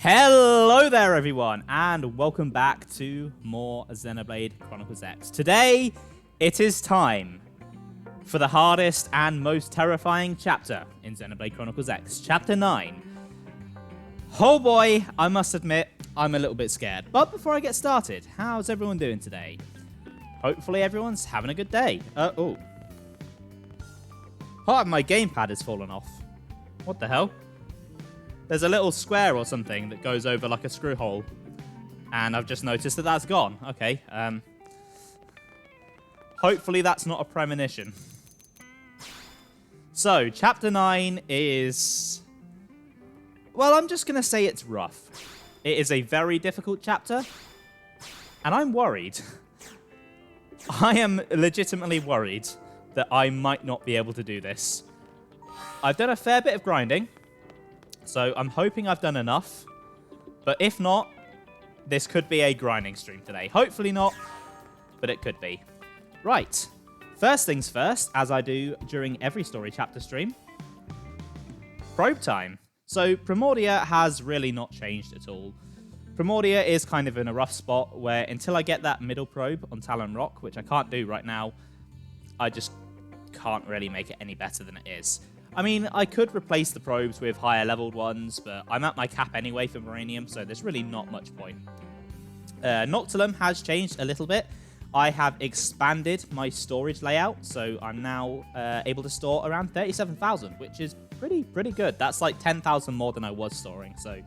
Hello there everyone, and welcome back to more Xenoblade Chronicles X. Today, it is time for the hardest and most terrifying chapter in Xenoblade Chronicles X, Chapter 9. Oh boy, I must admit, I'm a little bit scared. But before I get started, how's everyone doing today? Hopefully everyone's having a good day. Oh, part of my gamepad has fallen off. What the hell? There's a little square or something that goes over like a screw hole. And I've just noticed that that's gone. Okay. Hopefully that's not a premonition. So, Chapter 9 is... well, I'm just going to say it's rough. It is a very difficult chapter. And I'm worried. I am legitimately worried that I might not be able to do this. I've done a fair bit of grinding. So I'm hoping I've done enough. But if not, this could be a grinding stream today. Hopefully not, but it could be. Right. First things first, as I do during every story chapter stream. Probe time. So Primordia has really not changed at all. Primordia is kind of in a rough spot where until I get that middle probe on Talon Rock, which I can't do right now, I just can't really make it any better than it is. I mean, I could replace the probes with higher leveled ones, but I'm at my cap anyway for Moranium, so there's really not much point. Noctilum has changed a little bit. I have expanded my storage layout, so I'm now able to store around 37,000, which is pretty good. That's like 10,000 more than I was storing, so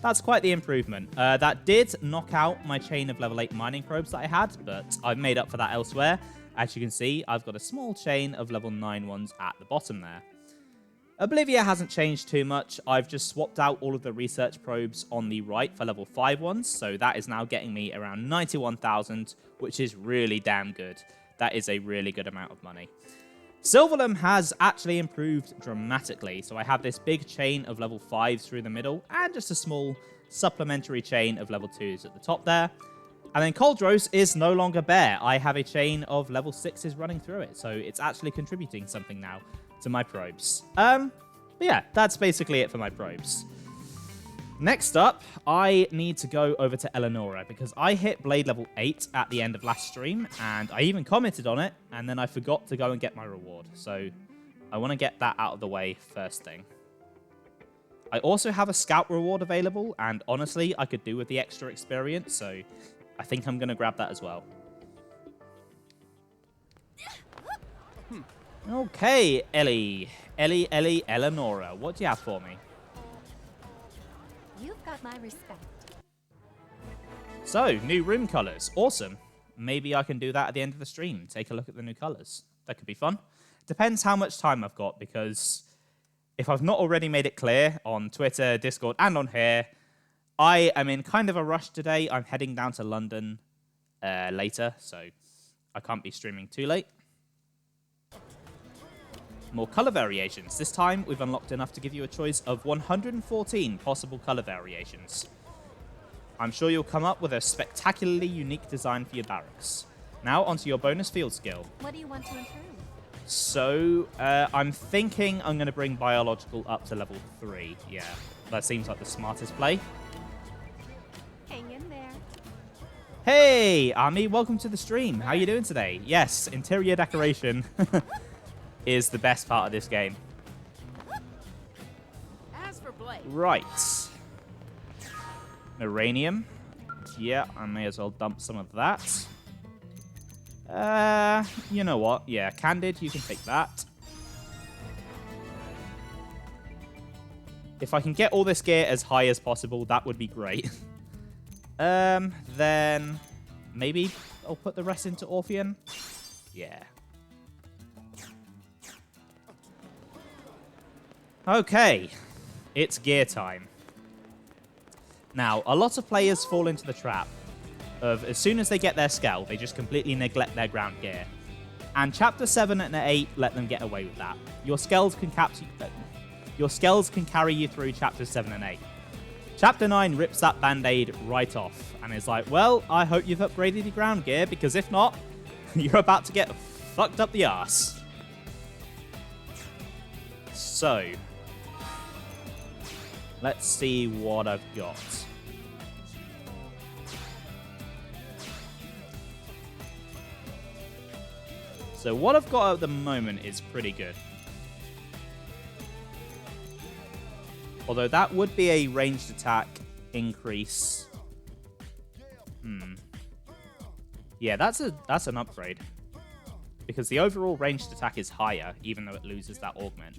that's quite the improvement. That did knock out my chain of level 8 mining probes that I had, but I've made up for that elsewhere. As you can see, I've got a small chain of level 9 ones at the bottom there. Oblivia hasn't changed too much. I've just swapped out all of the research probes on the right for level 5 ones, so that is now getting me around 91,000, which is really damn good. That is a really good amount of money. Silverlum has actually improved dramatically, so I have this big chain of level 5s through the middle, and just a small supplementary chain of level 2s at the top there. And then Coldros is no longer bare. I have a chain of level 6s running through it, so it's actually contributing something now to my probes. But yeah, that's basically it for my probes. Next up, I need to go over to Eleonora, because I hit Blade level 8 at the end of last stream, and I even commented on it, and then I forgot to go and get my reward. So I want to get that out of the way first thing. I also have a scout reward available, and honestly, I could do with the extra experience, so I think I'm going to grab that as well. Okay, Eleonora, what do you have for me? You've got my respect. So, new room colors. Awesome. Maybe I can do that at the end of the stream. Take a look at the new colors. That could be fun. Depends how much time I've got, because if I've not already made it clear on Twitter, Discord, and on here, I am in kind of a rush today. I'm heading down to London later, so I can't be streaming too late. More color variations. This time, we've unlocked enough to give you a choice of 114 possible color variations. I'm sure you'll come up with a spectacularly unique design for your barracks. Now, onto your bonus field skill. What do you want to improve? So, I'm thinking I'm going to bring biological up to level 3. Yeah, that seems like the smartest play. Hang in there. Hey, Ami, welcome to the stream. How are you doing today? Yes, interior decoration is the best part of this game. As for Blade. Right. Uranium. Yeah, I may as well dump some of that. You know what? Yeah, Candid, you can take that. If I can get all this gear as high as possible, that would be great. Then maybe I'll put the rest into Orpheon. Yeah. Okay, it's gear time. Now, a lot of players fall into the trap of as soon as they get their Skell, they just completely neglect their ground gear. And Chapter 7 and 8 let them get away with that. Your Skells can carry you through Chapters 7 and 8. Chapter 9 rips that band-aid right off and is like, well, I hope you've upgraded your ground gear, because if not, you're about to get fucked up the arse. So, Let's see what I've got. So what I've got at the moment is pretty good. Although that would be a ranged attack increase. Yeah, that's an upgrade. Because the overall ranged attack is higher, even though it loses that augment.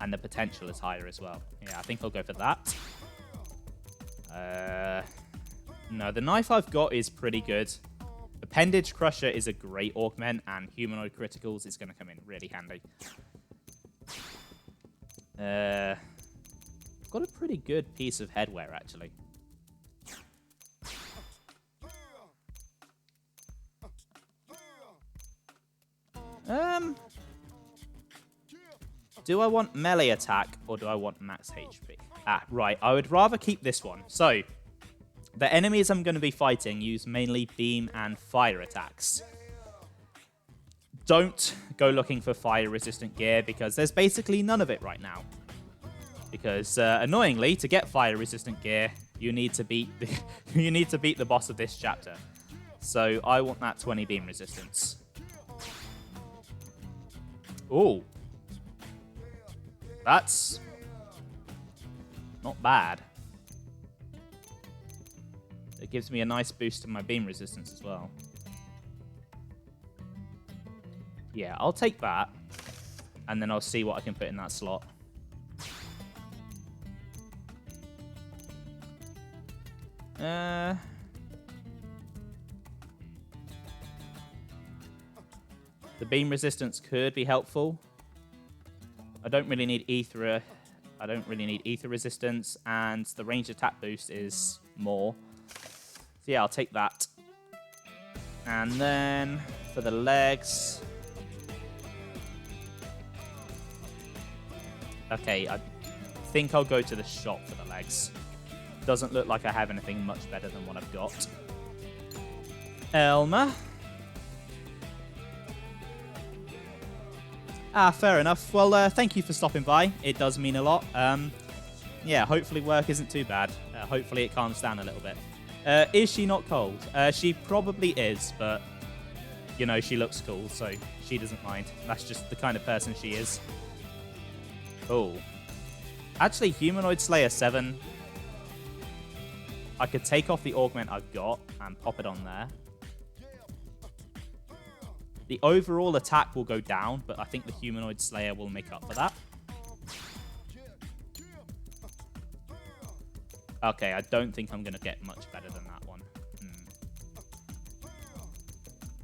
And the potential is higher as well. Yeah, I think I'll go for that. No, the knife I've got is pretty good. Appendage Crusher is a great augment, and Humanoid Criticals is going to come in really handy. Got a pretty good piece of headwear, actually. Do I want melee attack, or do I want max HP? Ah, right. I would rather keep this one. So, the enemies I'm going to be fighting use mainly beam and fire attacks. Don't go looking for fire-resistant gear, because there's basically none of it right now. Because, annoyingly, to get fire-resistant gear, you need to beat the boss of this chapter. So, I want that 20 beam resistance. Ooh. That's not bad. It gives me a nice boost to my beam resistance as well. Yeah, I'll take that. And then I'll see what I can put in that slot. The beam resistance could be helpful. I don't really need ether. I don't really need ether resistance, and the ranged attack boost is more. So yeah, I'll take that. And then for the legs. Okay, I think I'll go to the shop for the legs. Doesn't look like I have anything much better than what I've got. Elmer. Ah, fair enough. Well, thank you for stopping by. It does mean a lot. Yeah, hopefully work isn't too bad. Hopefully it calms down a little bit. Is she not cold? She probably is, but, you know, she looks cool, so she doesn't mind. That's just the kind of person she is. Oh. Actually, Humanoid Slayer 7. I could take off the augment I've got and pop it on there. The overall attack will go down, but I think the Humanoid Slayer will make up for that. Okay, I don't think I'm going to get much better than that one.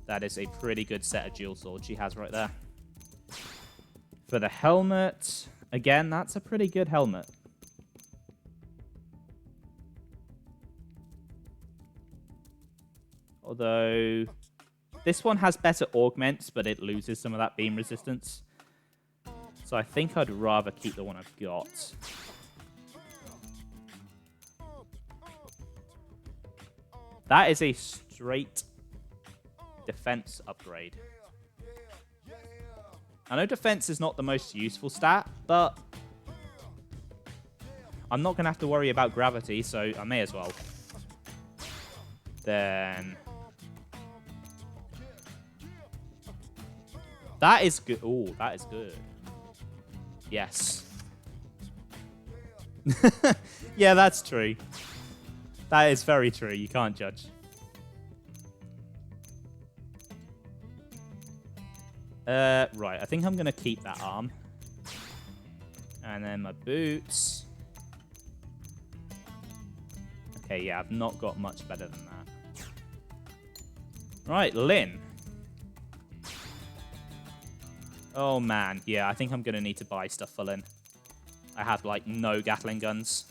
That is a pretty good set of dual swords she has right there. For the helmet, again, that's a pretty good helmet. Although this one has better augments, but it loses some of that beam resistance. So I think I'd rather keep the one I've got. That is a straight defense upgrade. I know defense is not the most useful stat, but I'm not going to have to worry about gravity, so I may as well. Then that is good. Oh, that is good. Yes. Yeah, that's true. That is very true. You can't judge. Right. I think I'm going to keep that arm. And then my boots. Okay, yeah, I've not got much better than that. Right, Lynn. Oh, man. Yeah, I think I'm going to need to buy stuff for Lynn. I have, like, no Gatling guns.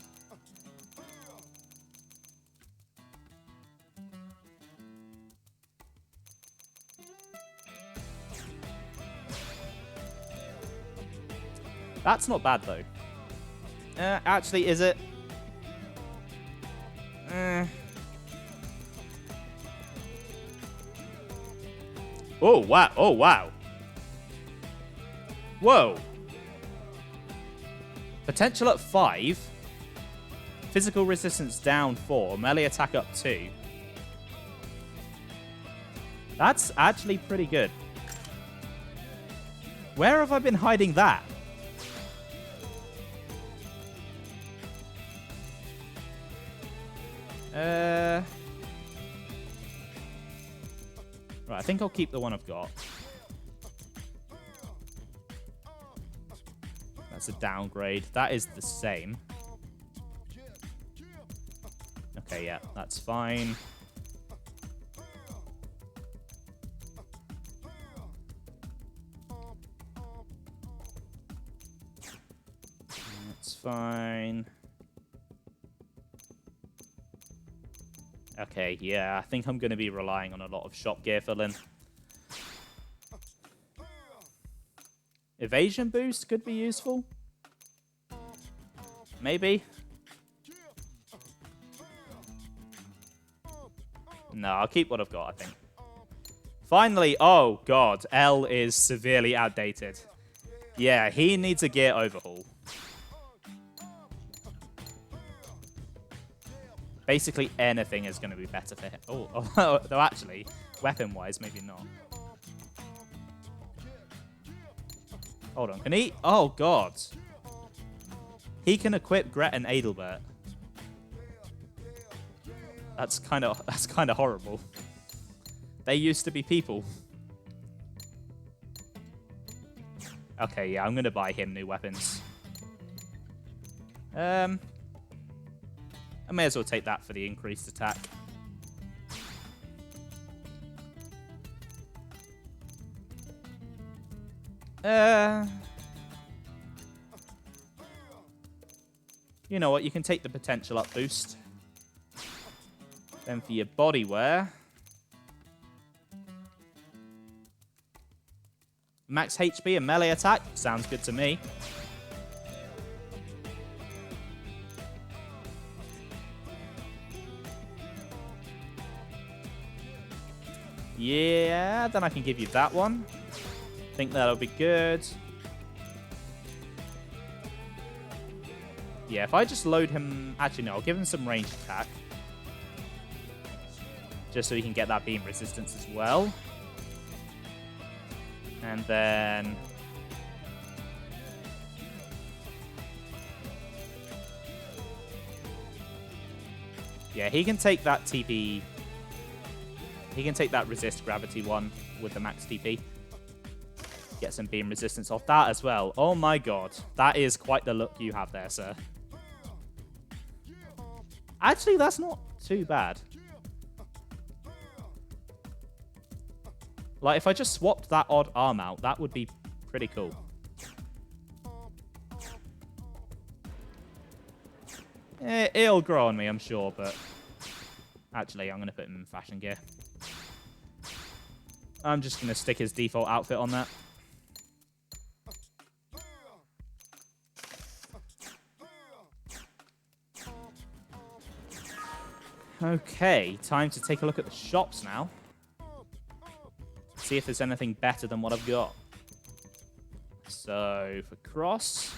That's not bad, though. Actually, is it? Oh, wow. Oh, wow. Whoa. Potential at 5. Physical resistance down 4. Melee attack up 2. That's actually pretty good. Where have I been hiding that? Right, I think I'll keep the one I've got. That's a downgrade. That is the same. Okay, yeah, that's fine. That's fine. Okay, yeah, I think I'm going to be relying on a lot of shop gear filling. Evasion boost could be useful. Maybe. No, I'll keep what I've got, I think. Finally, oh god, L is severely outdated. Yeah, he needs a gear overhaul. Basically anything is going to be better for him. Oh, though actually, weapon-wise, maybe not. Hold on, can he? Oh god. He can equip Gret and Adelbert. That's kind of horrible. They used to be people. Okay, yeah, I'm gonna buy him new weapons. I may as well take that for the increased attack. You know what? You can take the potential up boost. Then for your body wear, max HP and melee attack sounds good to me. Yeah, then I can give you that one. Think that'll be good. Yeah, if I just load him... Actually, no, I'll give him some ranged attack. Just so he can get that beam resistance as well. And then... yeah, he can take that TP... He can take that resist gravity one with the max TP. Get some beam resistance off that as well. Oh my god. That is quite the look you have there, sir. Actually, that's not too bad. Like, if I just swapped that odd arm out, that would be pretty cool. It'll grow on me, I'm sure, but... actually, I'm going to put him in fashion gear. I'm just going to stick his default outfit on that. Okay, time to take a look at the shops now. See if there's anything better than what I've got. So, for Cross...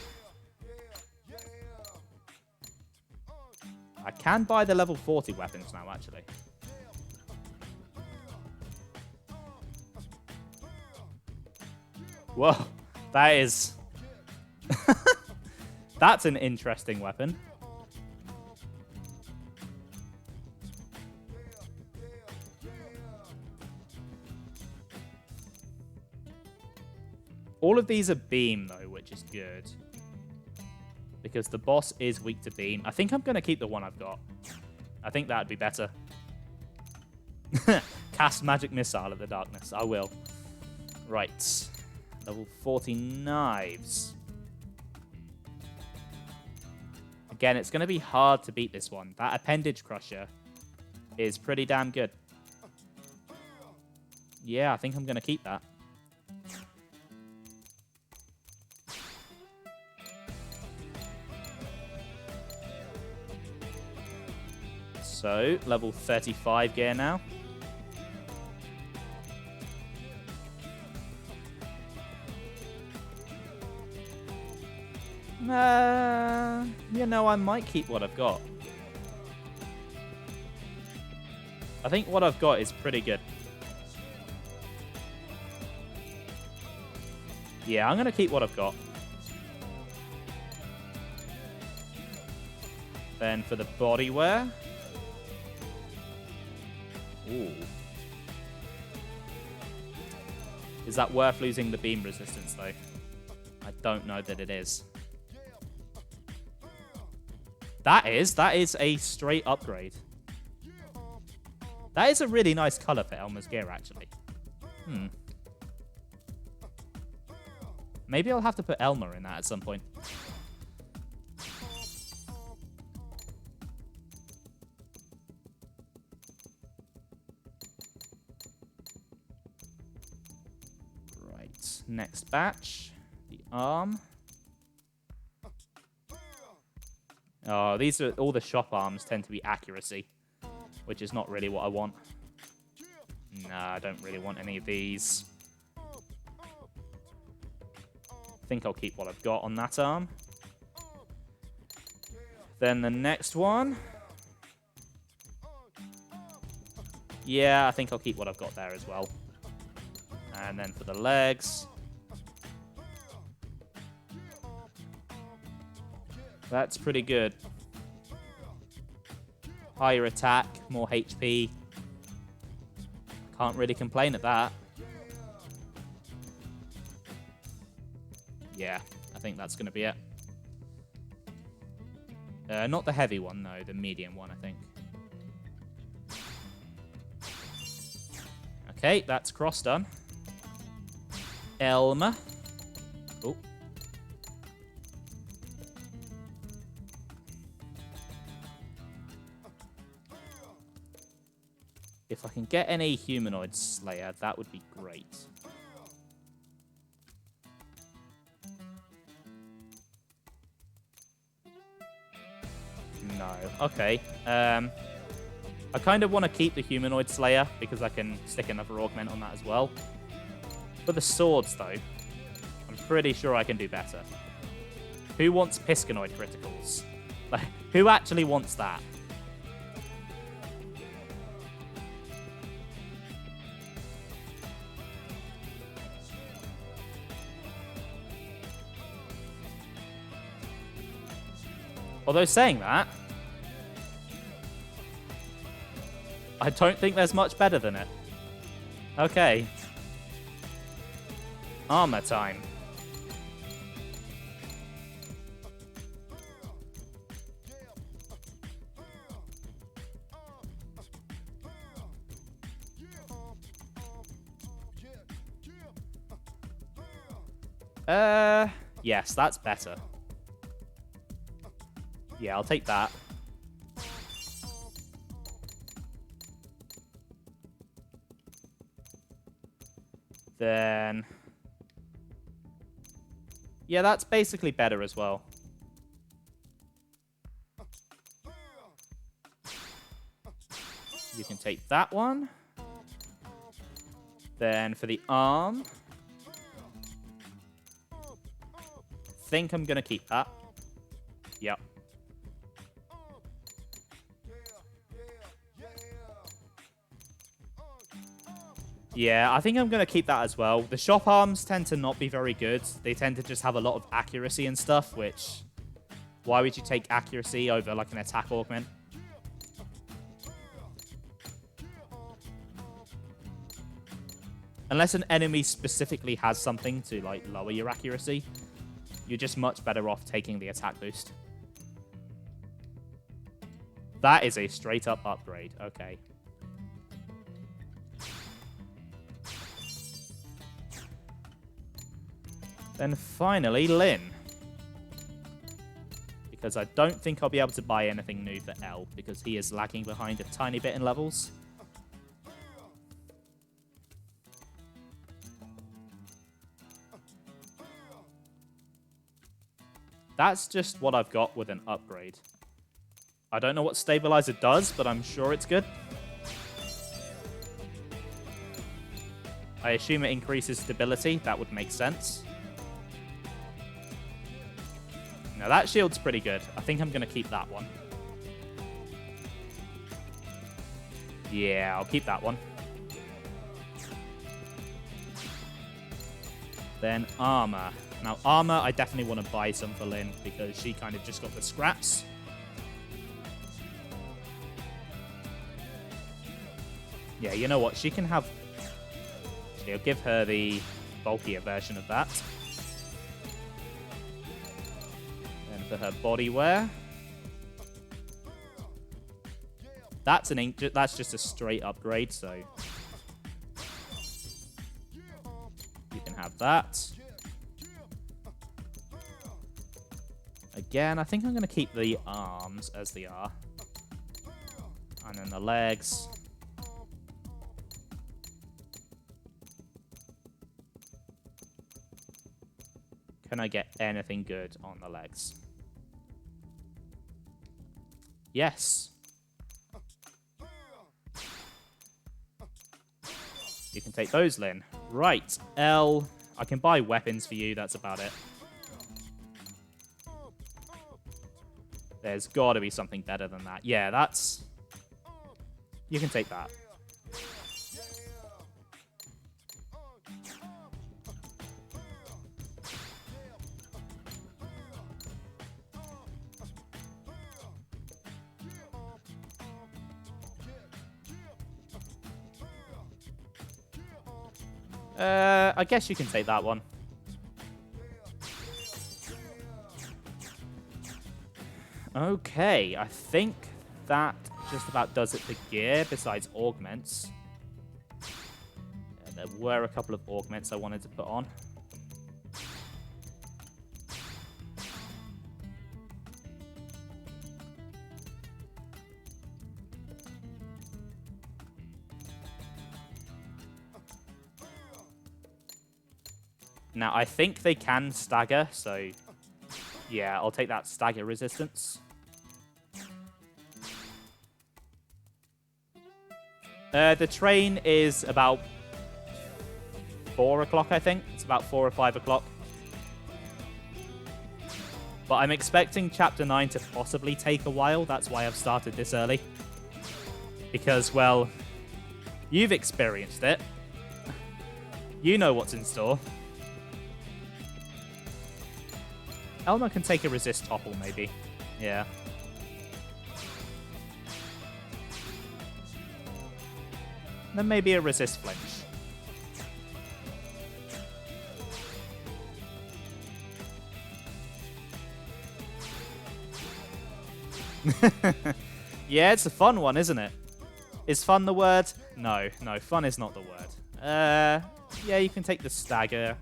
I can buy the level 40 weapons now, actually. Whoa, that is... that's an interesting weapon. All of these are beam, though, which is good. Because the boss is weak to beam. I think I'm going to keep the one I've got. I think that'd be better. Cast magic missile of the darkness. I will. Right. Level 40 knives. Again, it's going to be hard to beat this one. That appendage crusher is pretty damn good. Yeah, I think I'm going to keep that. So, level 35 gear now. You know, I might keep what I've got. I think what I've got is pretty good. Yeah, I'm going to keep what I've got. Then for the body wear. Ooh. Is that worth losing the beam resistance, though? I don't know that it is. That is a straight upgrade. That is a really nice color for Elmer's gear, actually. Maybe I'll have to put Elmer in that at some point. Right, next batch. The arm. Oh, these are all the shop arms tend to be accuracy, which is not really what I want. Nah, I don't really want any of these. I think I'll keep what I've got on that arm. Then the next one. Yeah, I think I'll keep what I've got there as well. And then for the legs. That's pretty good. Higher attack, more HP. Can't really complain at that. Yeah, I think that's going to be it. Not the heavy one, though. The medium one, I think. Okay, that's cross done. Elmer. Oh. If I can get any humanoid slayer, that would be great. No. Okay. I kind of want to keep the humanoid slayer because I can stick another augment on that as well. For the swords, though, I'm pretty sure I can do better. Who wants Piscinoid criticals? Like, who actually wants that? Although saying that, I don't think there's much better than it. Okay. Armor time. Yes, that's better. Yeah, I'll take that. Then... yeah, that's basically better as well. You can take that one. Then for the arm... think I'm going to keep that. Yep. Yeah, I think I'm going to keep that as well. The shop arms tend to not be very good. They tend to just have a lot of accuracy and stuff, which... why would you take accuracy over, like, an attack augment? Unless an enemy specifically has something to, like, lower your accuracy, you're just much better off taking the attack boost. That is a straight-up upgrade. Okay. Then finally, Lynn. Because I don't think I'll be able to buy anything new for L, because he is lagging behind a tiny bit in levels. That's just what I've got with an upgrade. I don't know what Stabilizer does, but I'm sure it's good. I assume it increases stability. That would make sense. Now that shield's pretty good. I think I'm going to keep that one. Yeah, I'll keep that one. Then armor. Now, armor, I definitely want to buy some for Lynn because she kind of just got the scraps. Yeah, you know what? She can have... I'll give her the bulkier version of that. Then for her body wear... That's just a straight upgrade, so... You can have that. Again, I think I'm going to keep the arms as they are. And then the legs. Can I get anything good on the legs? Yes. You can take those, Lynn. Right, L. I can buy weapons for you. That's about it. There's got to be something better than that. Yeah, that's... You can take that. I guess you can take that one. Okay, I think that just about does it for gear, besides augments. There were a couple of augments I wanted to put on. Now, I think they can stagger, so yeah, I'll take that stagger resistance. The train is about 4 o'clock, I think. It's about 4 or 5 o'clock. But I'm expecting Chapter 9 to possibly take a while. That's why I've started this early. Because, well, you've experienced it. You know what's in store. Elma can take a resist topple, maybe. Yeah. Then maybe a resist flinch. Yeah, it's a fun one, isn't it? Is fun the word? No, fun is not the word. Yeah, you can take the stagger.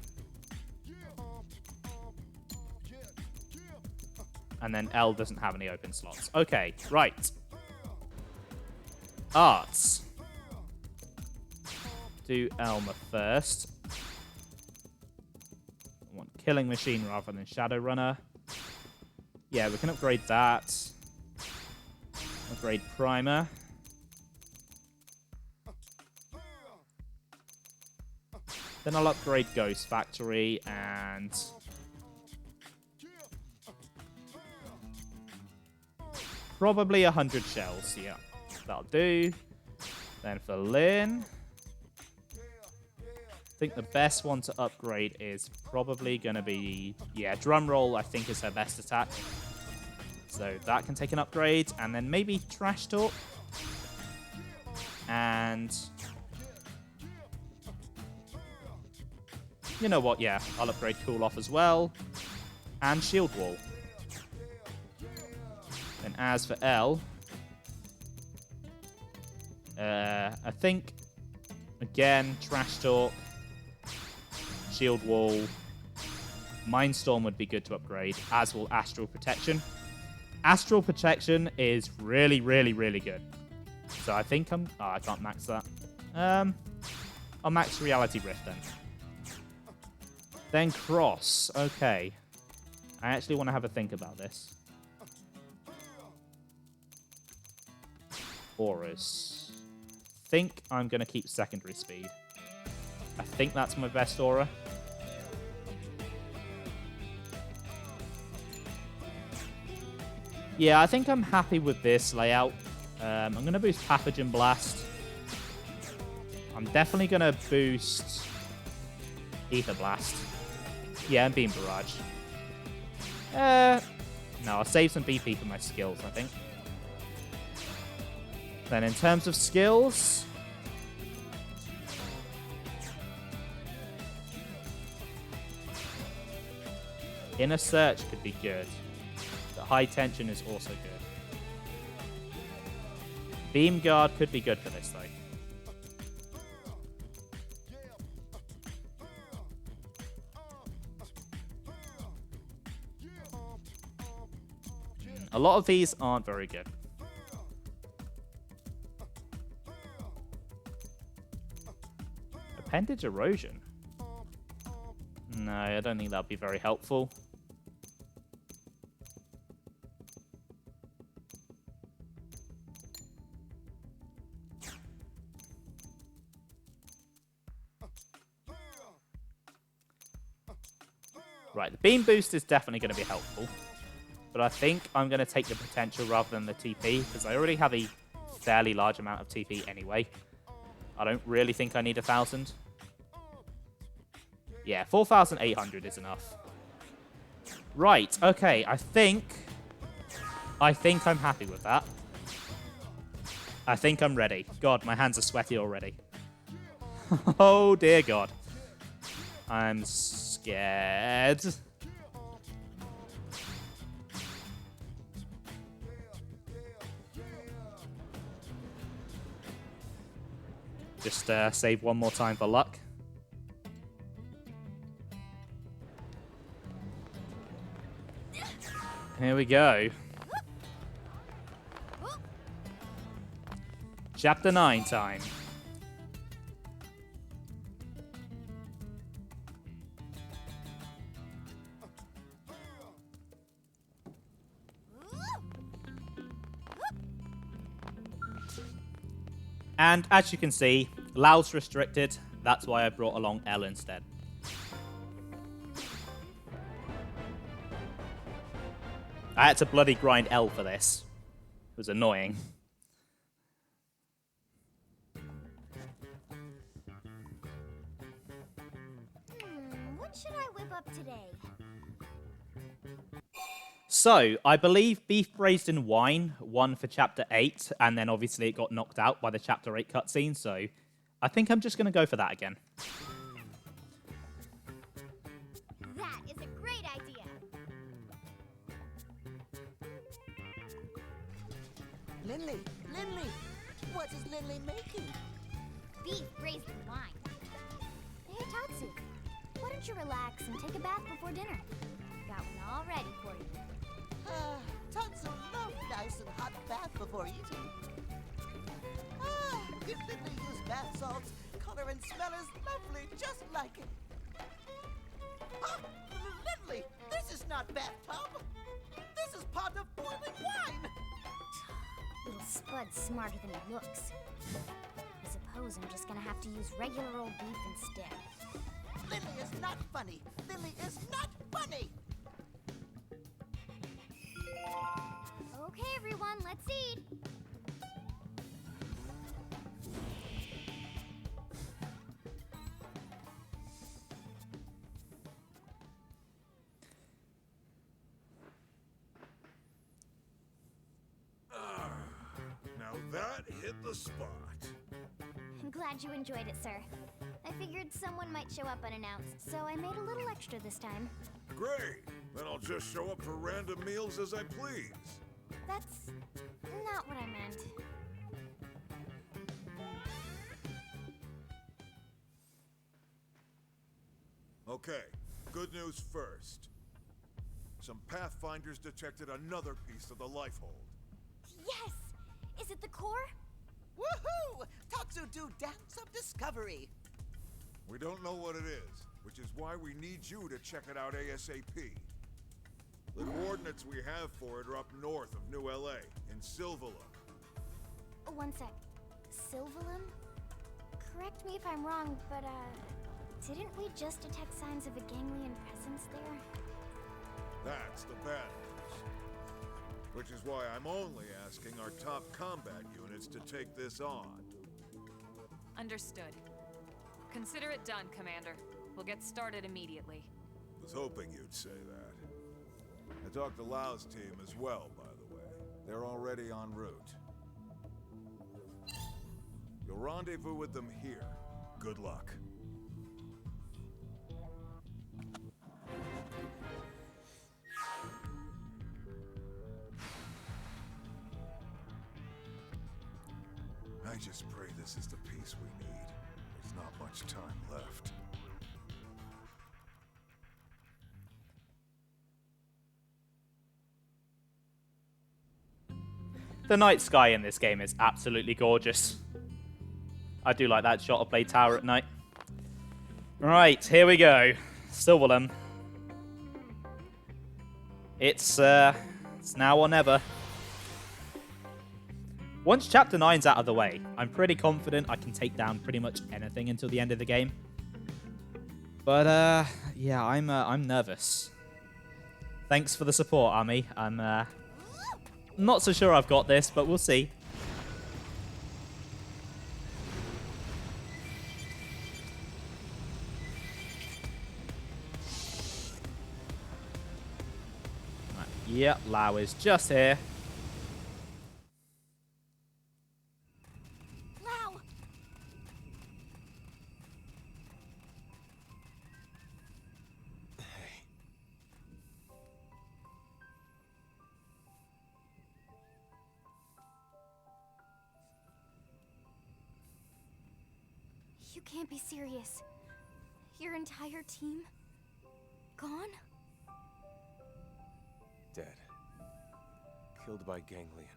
And then L doesn't have any open slots. Okay, right. Arts. Do Elma first. I want Killing Machine rather than Shadowrunner. Yeah, we can upgrade that. Upgrade Primer. Then I'll upgrade Ghost Factory and... probably 100 shells, yeah. That'll do. Then for Lynn... I think the best one to upgrade is probably going to be... yeah, Drumroll, I think, is her best attack. So that can take an upgrade. And then maybe Trash Talk. And... you know what? Yeah, I'll upgrade Cool Off as well. And Shield Wall. And as for L... I think... again, Trash Talk. Shield Wall. Mindstorm would be good to upgrade, as will Astral Protection. Astral Protection is really, really, really good. So I think I'm... oh, I can't max that. I'll max Reality Rift then. Then Cross. Okay. I actually want to have a think about this. Auras. I think I'm going to keep Secondary Speed. I think that's my best aura. Yeah, I think I'm happy with this layout. I'm going to boost Pathogen Blast. I'm definitely going to boost Ether Blast. Yeah, and Beam Barrage. No, I'll save some BP for my skills, I think. Then in terms of skills... Inner Search could be good. The High Tension is also good. Beam Guard could be good for this, though. A lot of these aren't very good. Appendage Erosion? No, I don't think that'll be very helpful. Right, the Beam Boost is definitely going to be helpful. But I think I'm going to take the potential rather than the TP, because I already have a fairly large amount of TP anyway. I don't really think I need 1,000. Yeah, 4,800 is enough. Right, okay, I think I'm happy with that. I think I'm ready. God, my hands are sweaty already. Oh, dear God. I'm scared. Just save one more time for luck. Here we go. Chapter 9 time. And as you can see, Lao's restricted. That's why I brought along L instead. I had to bloody grind L for this. It was annoying. What should I whip up today? So, I believe Beef Braised in Wine won for Chapter 8, and then obviously it got knocked out by the Chapter 8 cutscene, so I think I'm just going to go for that again. That is a great idea. Lindley, what is Lindley making? Beef braised in wine. Hey, Tatsu, why don't you relax and take a bath before dinner? Got one all ready for you. Tatsu love nice and hot bath before eating. If Lindley used bath salts, color and smell is lovely, just like it. Lindley, this is not bathtub. This is pot of boiling wine. Little Spud's smarter than he looks. I suppose I'm just gonna have to use regular old beef instead. Lindley is not funny. Lindley is not funny. Okay, everyone, let's eat. Now that hit the spot. I'm glad you enjoyed it, sir. I figured someone might show up unannounced, so I made a little extra this time. Great. Then I'll just show up for random meals as I please. That's not what I meant. Okay, good news first. Some Pathfinders detected another piece of the Lifehold. Yes! Is it the core? Woohoo! Tatsu do dance of discovery. We don't know what it is, which is why we need you to check it out ASAP. The coordinates we have for it are up north of New LA, in Silvalum. One sec. Silvalum? Correct me if I'm wrong, but, didn't we just detect signs of a ganglion presence there? That's the bad news. Which is why I'm only asking our top combat units to take this on. Understood. Consider it done, Commander. We'll get started immediately. Was hoping you'd say that. I talked to Lau's team as well, by the way. They're already en route. You'll rendezvous with them here. Good luck. I just pray this is the peace we need. There's not much time left. The night sky in this game is absolutely gorgeous. I do like that shot of Blade Tower at night. Right, here we go. Silverland. It's now or never. Once Chapter 9's out of the way, I'm pretty confident I can take down pretty much anything until the end of the game. But, yeah, I'm nervous. Thanks for the support, Ami. I'm, not so sure I've got this, but we'll see. Right, yep, Lau is just here. Lau! You can't be serious. Your entire team? Gone? Dead. Killed by Ganglion.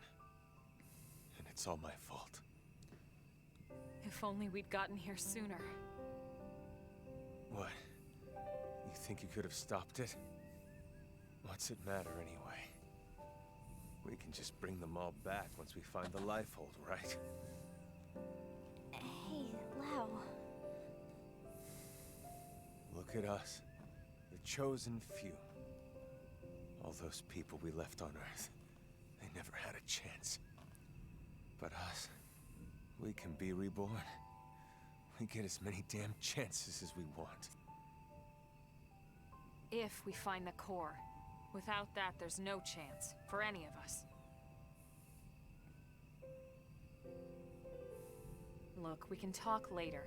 And it's all my fault. If only we'd gotten here sooner. What? You think you could have stopped it? What's it matter anyway? We can just bring them all back once we find the Lifehold, right? Hey, Lau. Look at us. The chosen few. All those people we left on Earth. They never had a chance. But us, we can be reborn. We get as many damn chances as we want. If we find the core. Without that, there's no chance. For any of us. Look, we can talk later.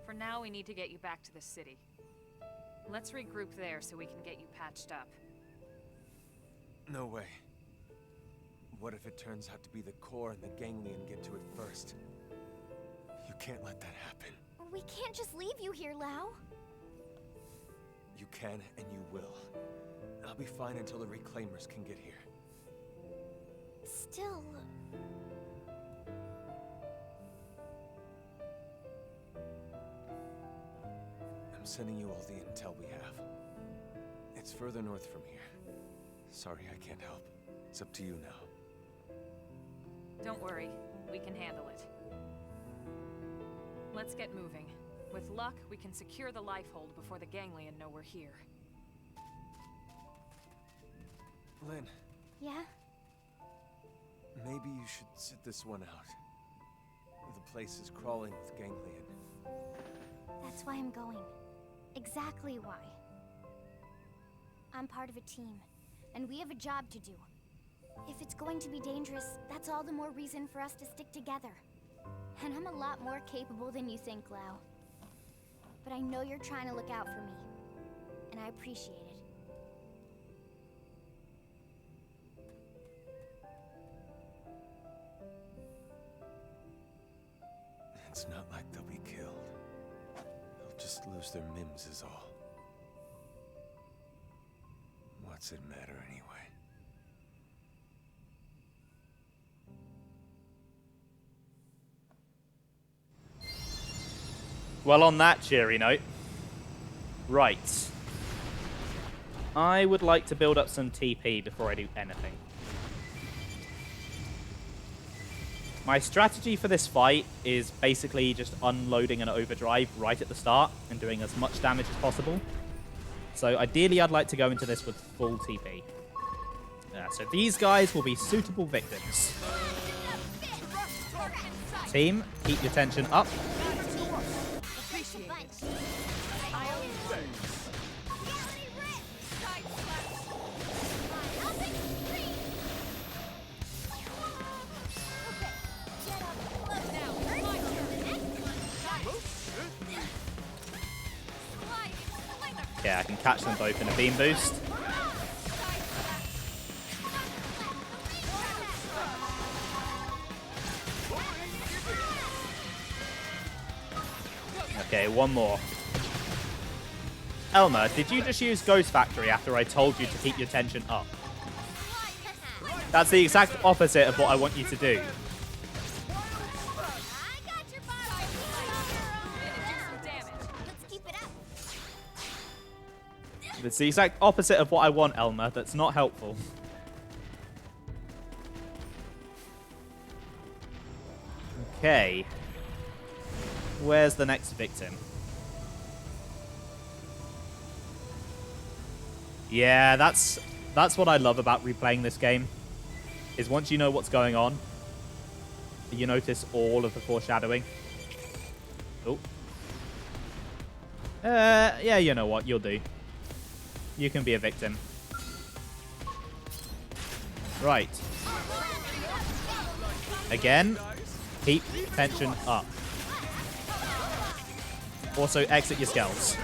For now, we need to get you back to the city. Let's regroup there so we can get you patched up. No way. What if it turns out to be the core and the Ganglion get to it first? You can't let that happen. We can't just leave you here, Lau. You can and you will. I'll be fine until the Reclaimers can get here. Still... I'm sending you all the intel we have. It's further north from here. Sorry I can't help. It's up to you now. Don't worry, we can handle it. Let's get moving. With luck, we can secure the Lifehold before the Ganglion know we're here. Lynn, Yeah? maybe you should sit this one out. The place is crawling with Ganglion. That's why I'm going. Exactly why. I'm part of a team, and we have a job to do. If it's going to be dangerous, that's all the more reason for us to stick together. And I'm a lot more capable than you think, Lau. But I know you're trying to look out for me, and I appreciate it. It's not like they'll be killed. They'll just lose their mims is all. What's it matter anyway? Well, on that cheery note, right. I would like to build up some TP before I do anything. My strategy for this fight is basically just unloading an overdrive right at the start and doing as much damage as possible. So ideally, I'd like to go into this with full TP. So these guys will be suitable victims. Team, keep your tension up. Okay, I can catch them both in a beam boost. Okay, one more. Elmer, did you just use Ghost Factory after I told you to keep your tension up? That's the exact opposite of what I want you to do. It's the exact opposite of what I want, Elmer. That's not helpful. Okay. Where's the next victim? Yeah, that's what I love about replaying this game. Is once you know what's going on, you notice all of the foreshadowing. Oh. Yeah, you know what? You'll do. You can be a victim. Right. Again, keep tension up. Also, exit your skulls.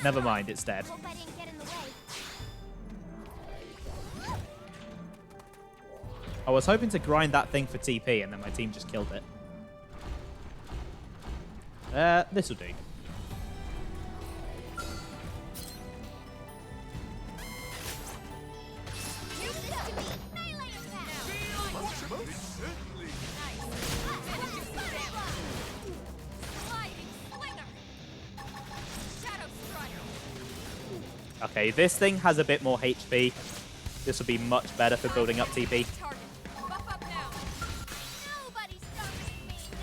Never mind, it's dead. I was hoping to grind that thing for TP, and then my team just killed it. This'll do. Okay, this thing has a bit more HP. This will be much better for building up TP.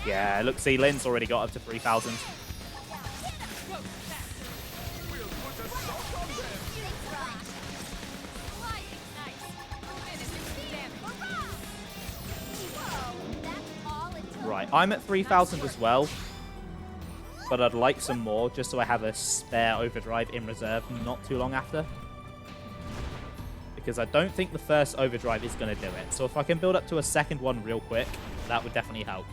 Yeah, look, see, Lynn's already got up to 3,000. Right, I'm at 3,000 as well. But I'd like some more, just so I have a spare overdrive in reserve not too long after. Because I don't think the first overdrive is going to do it. So if I can build up to a second one real quick, that would definitely help.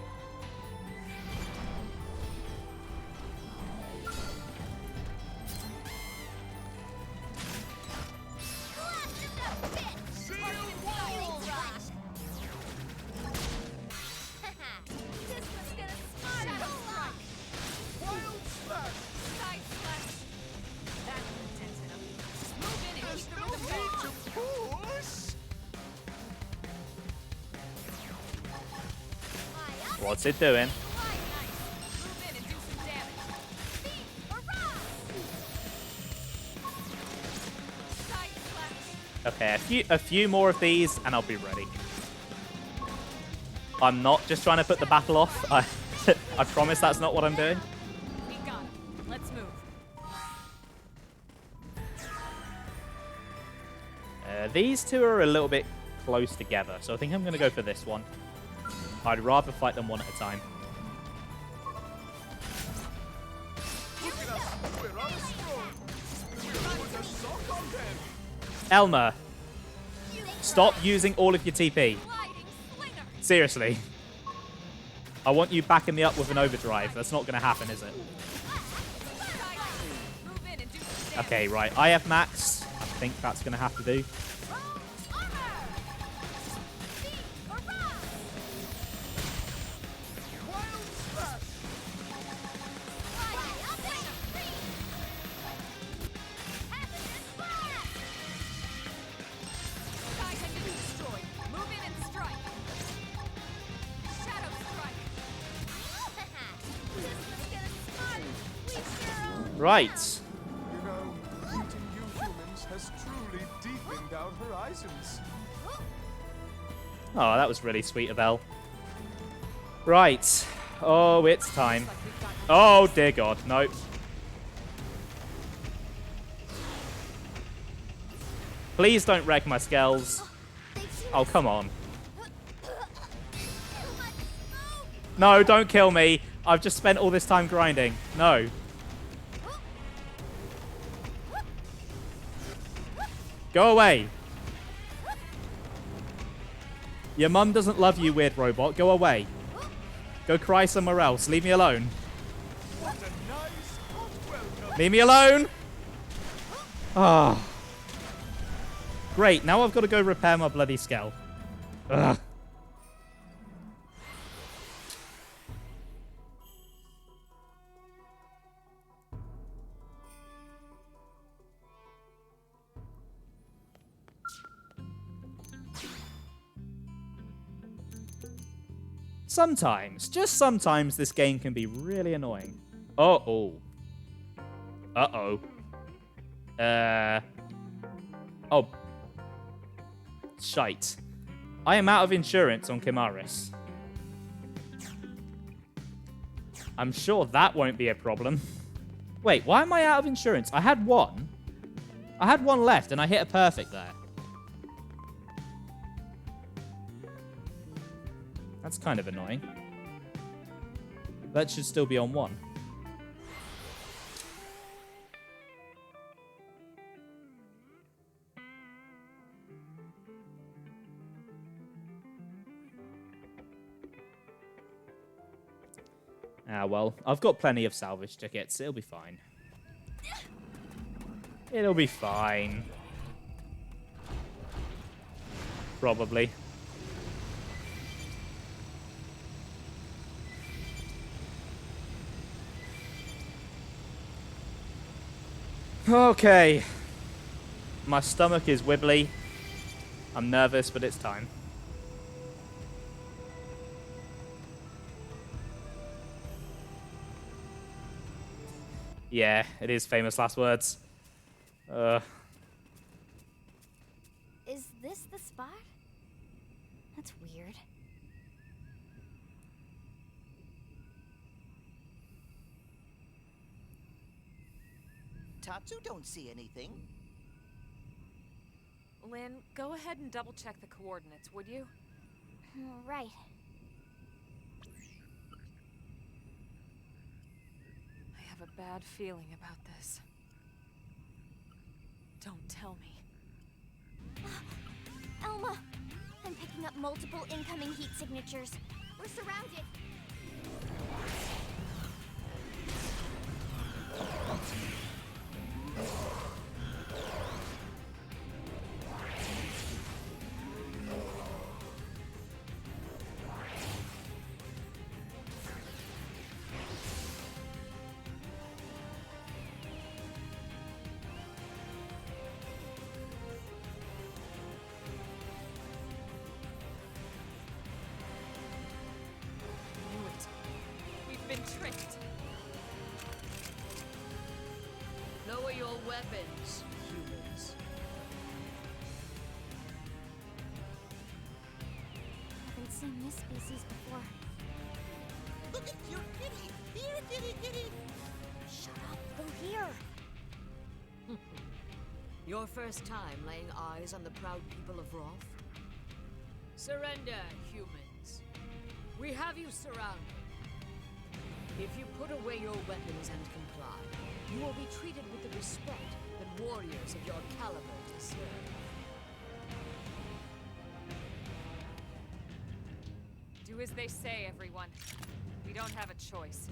What's it doing? Okay, a few more of these and I'll be ready. I'm not just trying to put the battle off. I promise that's not what I'm doing. We got it. Let's move. These two are a little bit close together, so I think I'm going to go for this one. I'd rather fight them one at a time. Elmer, stop using all of your TP. Seriously. I want you backing me up with an overdrive. That's not going to happen, is it? Okay, right. IF max. I think that's going to have to do. Right. You know, meeting you humans has truly deepened our horizons. Oh, that was really sweet of Elle. Right. Oh, it's time. Oh, dear God. No. Please don't wreck my skulls. Oh, come on. No, don't kill me. I've just spent all this time grinding. No. Go away. Your mum doesn't love you, weird robot. Go away. Go cry somewhere else. Leave me alone. Leave me alone. Ah. Great, now I've got to go repair my bloody skull. Ugh. Sometimes, just sometimes, this game can be really annoying. Uh-oh. Uh-oh. Oh. Shite. I am out of insurance on Kimaris. I'm sure that won't be a problem. Wait, why am I out of insurance? I had one. I had one left, and I hit a perfect there. That's kind of annoying. That should still be on one. Ah, well, I've got plenty of salvage tickets. It'll be fine. It'll be fine. Probably. Okay. My stomach is wibbly. I'm nervous, but it's time. Yeah, it is famous last words. Is this the spot? That's weird. Tatsu don't see anything. Lynn, go ahead and double check the coordinates, would you? Right. I have a bad feeling about this. Don't tell me. Elma! I'm picking up multiple incoming heat signatures. We're surrounded. Been tricked. Lower your weapons, humans. Haven't seen this species before. Look at your kitty! Here, kitty, kitty! Shut up, they're here. Your first time laying eyes on the proud people of Roth? Surrender, humans. We have you surrounded. If you put away your weapons and comply, you will be treated with the respect that warriors of your caliber deserve. Do as they say, everyone. We don't have a choice.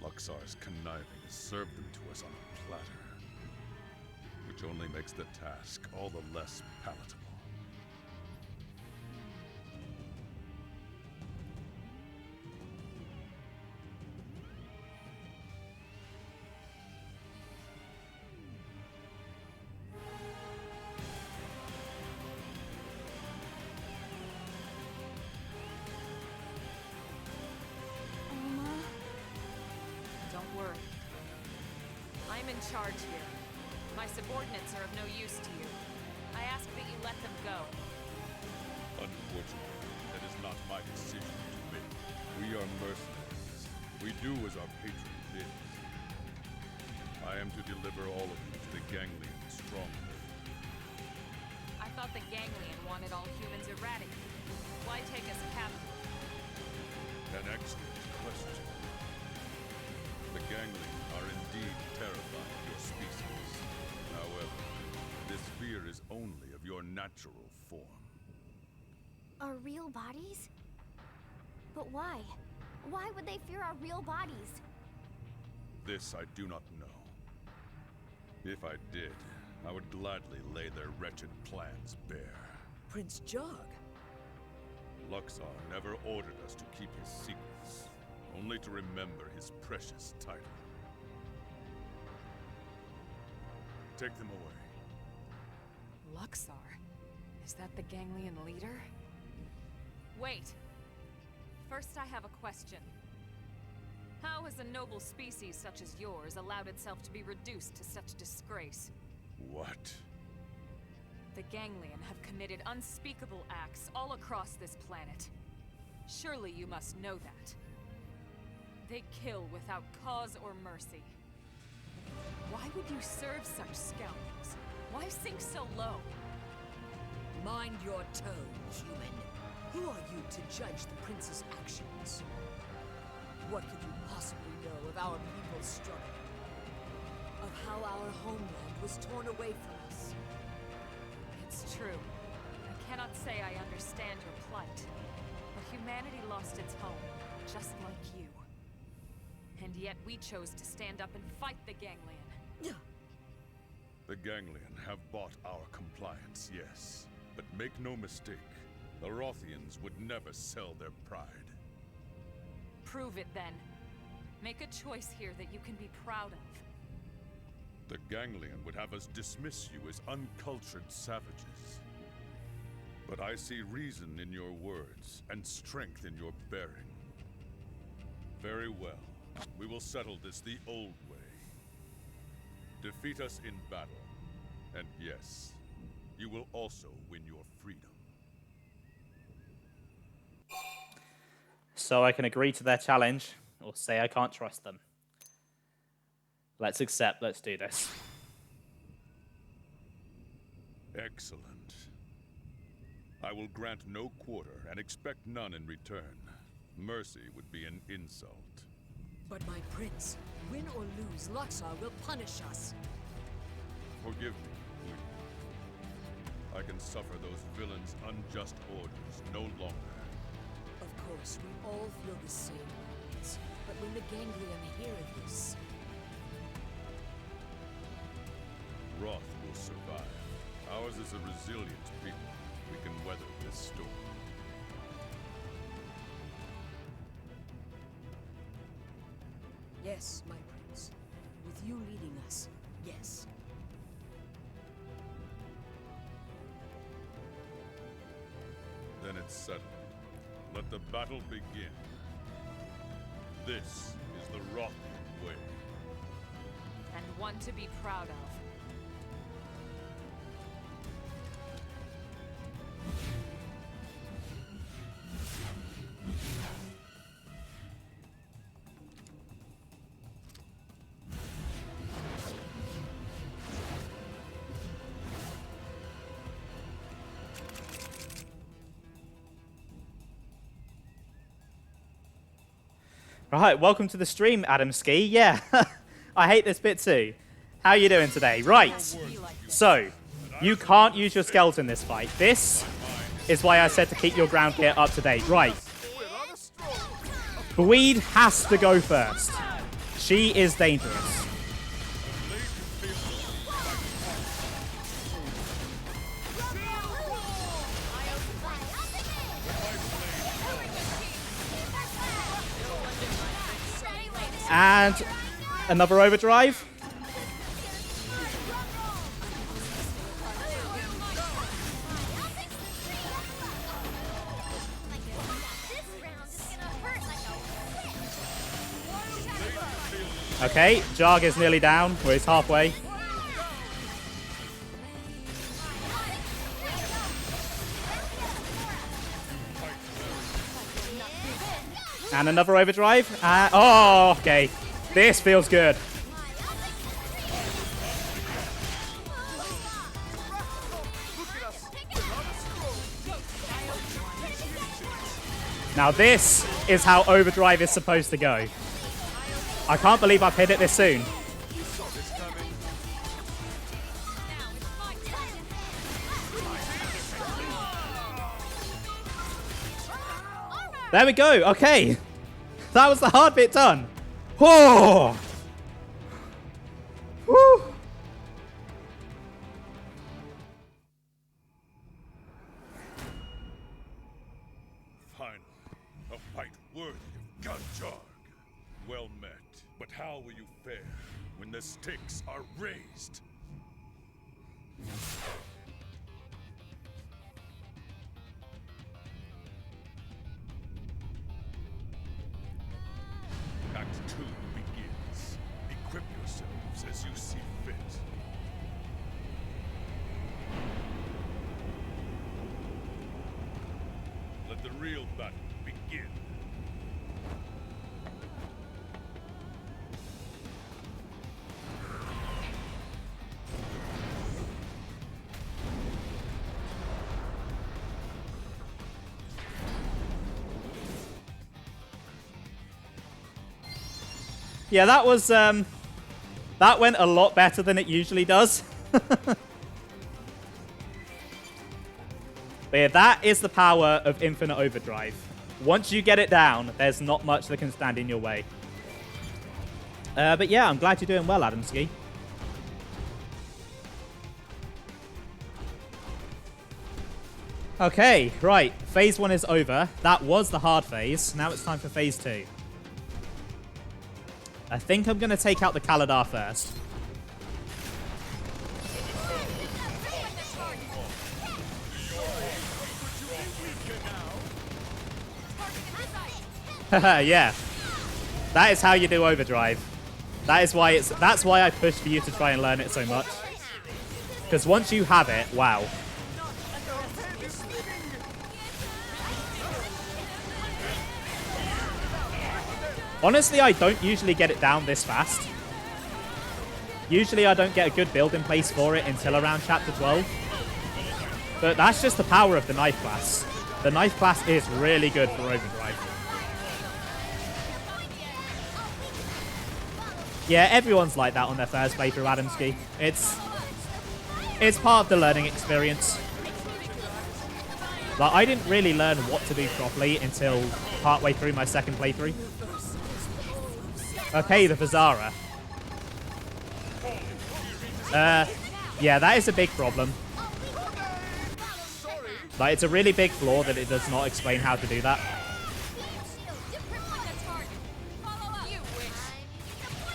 Luxar's conniving has served them to us on a platter, which only makes the task all the less palatable. Elma? Don't worry. I'm in charge here. My subordinates are of no use to you. I ask that you let them go. Unfortunately, that is not my decision to make. We are mercenaries. We do as our patron bids. I am to deliver all of you to the Ganglion stronghold. I thought the Ganglion wanted all humans eradicated. Why take us captive? An excellent question. The Ganglion are indeed terrified of your species. However, this fear is only of your natural form. Our real bodies? But why? Why would they fear our real bodies? This I do not know. If I did, I would gladly lay their wretched plans bare. Prince Jog. Luxar never ordered us to keep his secrets, only to remember his precious title. Take them away. Luxar? Is that the Ganglion leader? Wait. First I have a question. How has a noble species such as yours allowed itself to be reduced to such disgrace? What? The Ganglion have committed unspeakable acts all across this planet. Surely you must know that. They kill without cause or mercy. Why would you serve such scoundrels? Why sink so low? Mind your tone, human. Who are you to judge the prince's actions? What could you possibly know of our people's struggle? Of how our homeland was torn away from us? It's true. I cannot say I understand your plight. But humanity lost its home, just like you. And yet we chose to stand up and fight the Ganglion. The Ganglion have bought our compliance, yes. But make no mistake, the Rothians would never sell their pride. Prove it then. Make a choice here that you can be proud of. The Ganglion would have us dismiss you as uncultured savages. But I see reason in your words, and strength in your bearing. Very well. We will settle this the old way. Defeat us in battle. And yes, you will also win your freedom. So I can agree to their challenge, or say I can't trust them. Let's accept, let's do this. Excellent. I will grant no quarter and expect none in return. Mercy would be an insult. But my prince, win or lose, Luxar will punish us. Forgive me, please. I can suffer those villains' unjust orders no longer. Of course, we all feel the same ways. But when the Ganglion hear this... Roth will survive. Ours is a resilient people. We can weather this storm. Yes, my prince. With you leading us, yes. Then it's settled. Let the battle begin. This is the Rothian way. And one to be proud of. Right, welcome to the stream, Adam Ski. Yeah, I hate this bit too. How are you doing today? Right, so you can't use your skeleton in this fight. This is why I said to keep your ground gear up to date. Right, Bweed has to go first. She is dangerous. And another overdrive. Okay, Jog is nearly down, or he's halfway. And another overdrive. Oh, okay. This feels good. Now this is how overdrive is supposed to go. I can't believe I've hit it this soon. There we go. Okay. That was the hard bit done. Oh. Whew. Finally, a fight worthy of Gunjarg. Well met. But how will you fare when the stakes are raised? Act 2 begins. Equip yourselves as you see fit. Let the real battle begin. Yeah, that was, that went a lot better than it usually does. But yeah, that is the power of Infinite Overdrive. Once you get it down, there's not much that can stand in your way. But yeah, I'm glad you're doing well, Adamski. Okay, right. Phase 1 is over. That was the hard phase. Now it's time for Phase 2. I think I'm going to take out the Kaladar first. Yeah. That is how you do Overdrive. That's why I pushed for you to try and learn it so much. Because once you have it, wow. Honestly, I don't usually get it down this fast. Usually I don't get a good build in place for it until around chapter 12. But that's just the power of the knife class. The knife class is really good for Overdrive. Yeah, everyone's like that on their first playthrough, Adamski. It's part of the learning experience. Like, I didn't really learn what to do properly until partway through my second playthrough. Okay, the Vizara. Yeah, that is a big problem. Like, it's a really big flaw that it does not explain how to do that.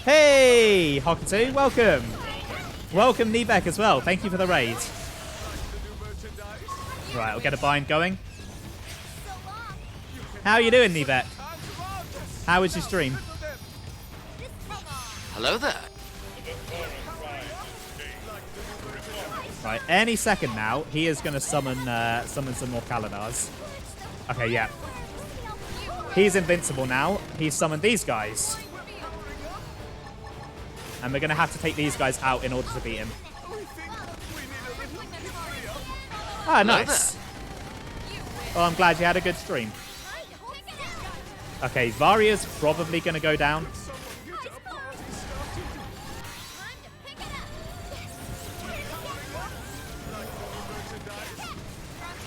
Hey, Hokuto, welcome. Welcome, Nebek, as well. Thank you for the raid. Right, I'll get a bind going. How are you doing, Nebek? How was your stream? Hello there. Right, any second now, he is going to summon some more Kaladars. Okay, yeah. He's invincible now. He's summoned these guys. And we're going to have to take these guys out in order to beat him. Ah, nice. Oh, I'm glad you had a good stream. Okay, Varia's probably going to go down.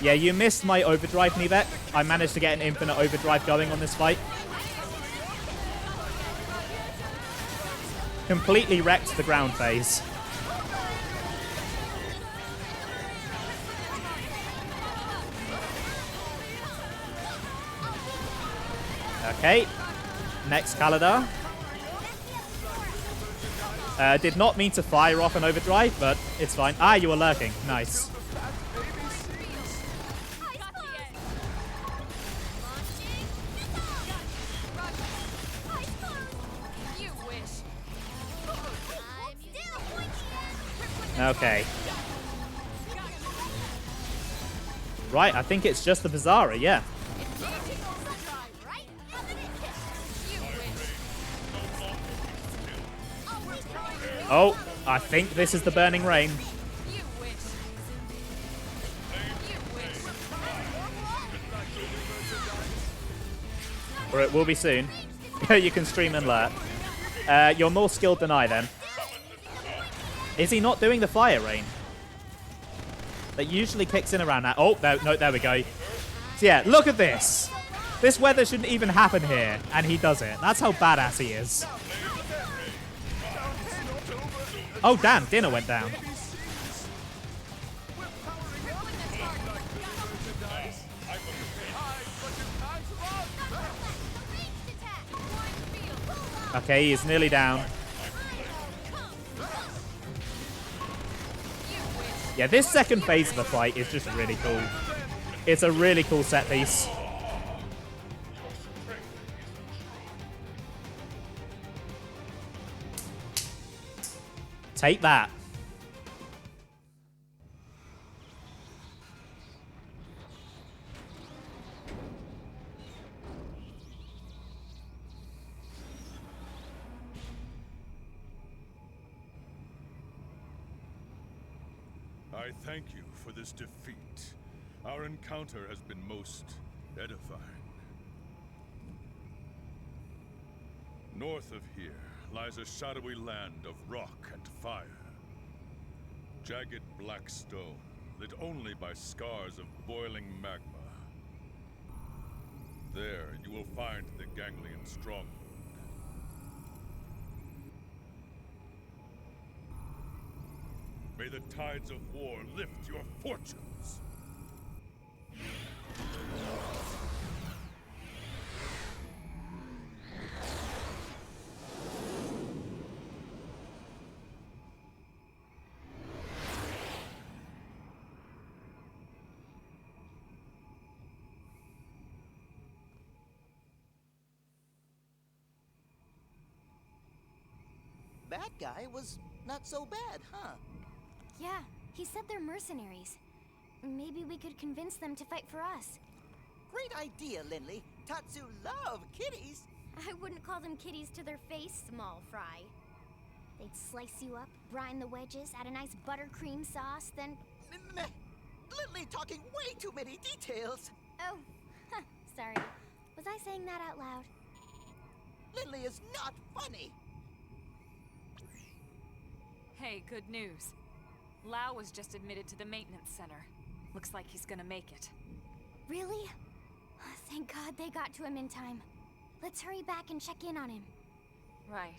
Yeah, you missed my overdrive, Nebek. I managed to get an infinite overdrive going on this fight. Completely wrecked the ground phase. Okay. Next Kaladar. Did not mean to fire off an overdrive, but it's fine. Ah, you were lurking. Nice. Okay. Right, I think it's just the Bizarra, yeah. Oh, I think this is the Burning Rain. Or it will be soon. You can stream and lurk. You're more skilled than I, then. Is he not doing the Fire Rain? That usually kicks in around that. Oh, no, there we go. So yeah, look at this. This weather shouldn't even happen here, and he does it. That's how badass he is. Oh, damn, dinner went down. Okay, he's nearly down. Yeah, this second phase of the fight is just really cool. It's a really cool set piece. Take that. I thank you for this defeat. Our encounter has been most edifying. North of here lies a shadowy land of rock and fire. Jagged black stone, lit only by scars of boiling magma. There you will find the Ganglion stronghold. May the tides of war lift your fortunes! That guy was not so bad, huh? Yeah, he said they're mercenaries. Maybe we could convince them to fight for us. Great idea, Lindley. Tatsu love kitties. I wouldn't call them kitties to their face, small fry. They'd slice you up, brine the wedges, add a nice buttercream sauce, then... Lindley talking way too many details. Oh, sorry. Was I saying that out loud? Lindley is not funny. Hey, good news. Lau was just admitted to the maintenance center. Looks like he's gonna make it. Really? Thank God they got to him in time. Let's hurry back and check in on him. Right.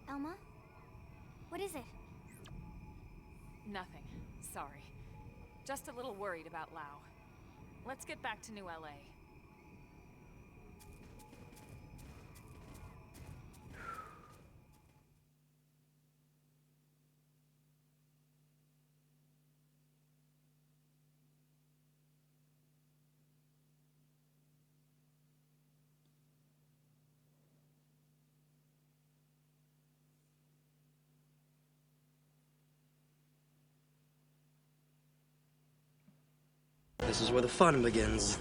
Elma? What is it? Nothing. Sorry. Just a little worried about Lau. Let's get back to New LA. This is where the fun begins.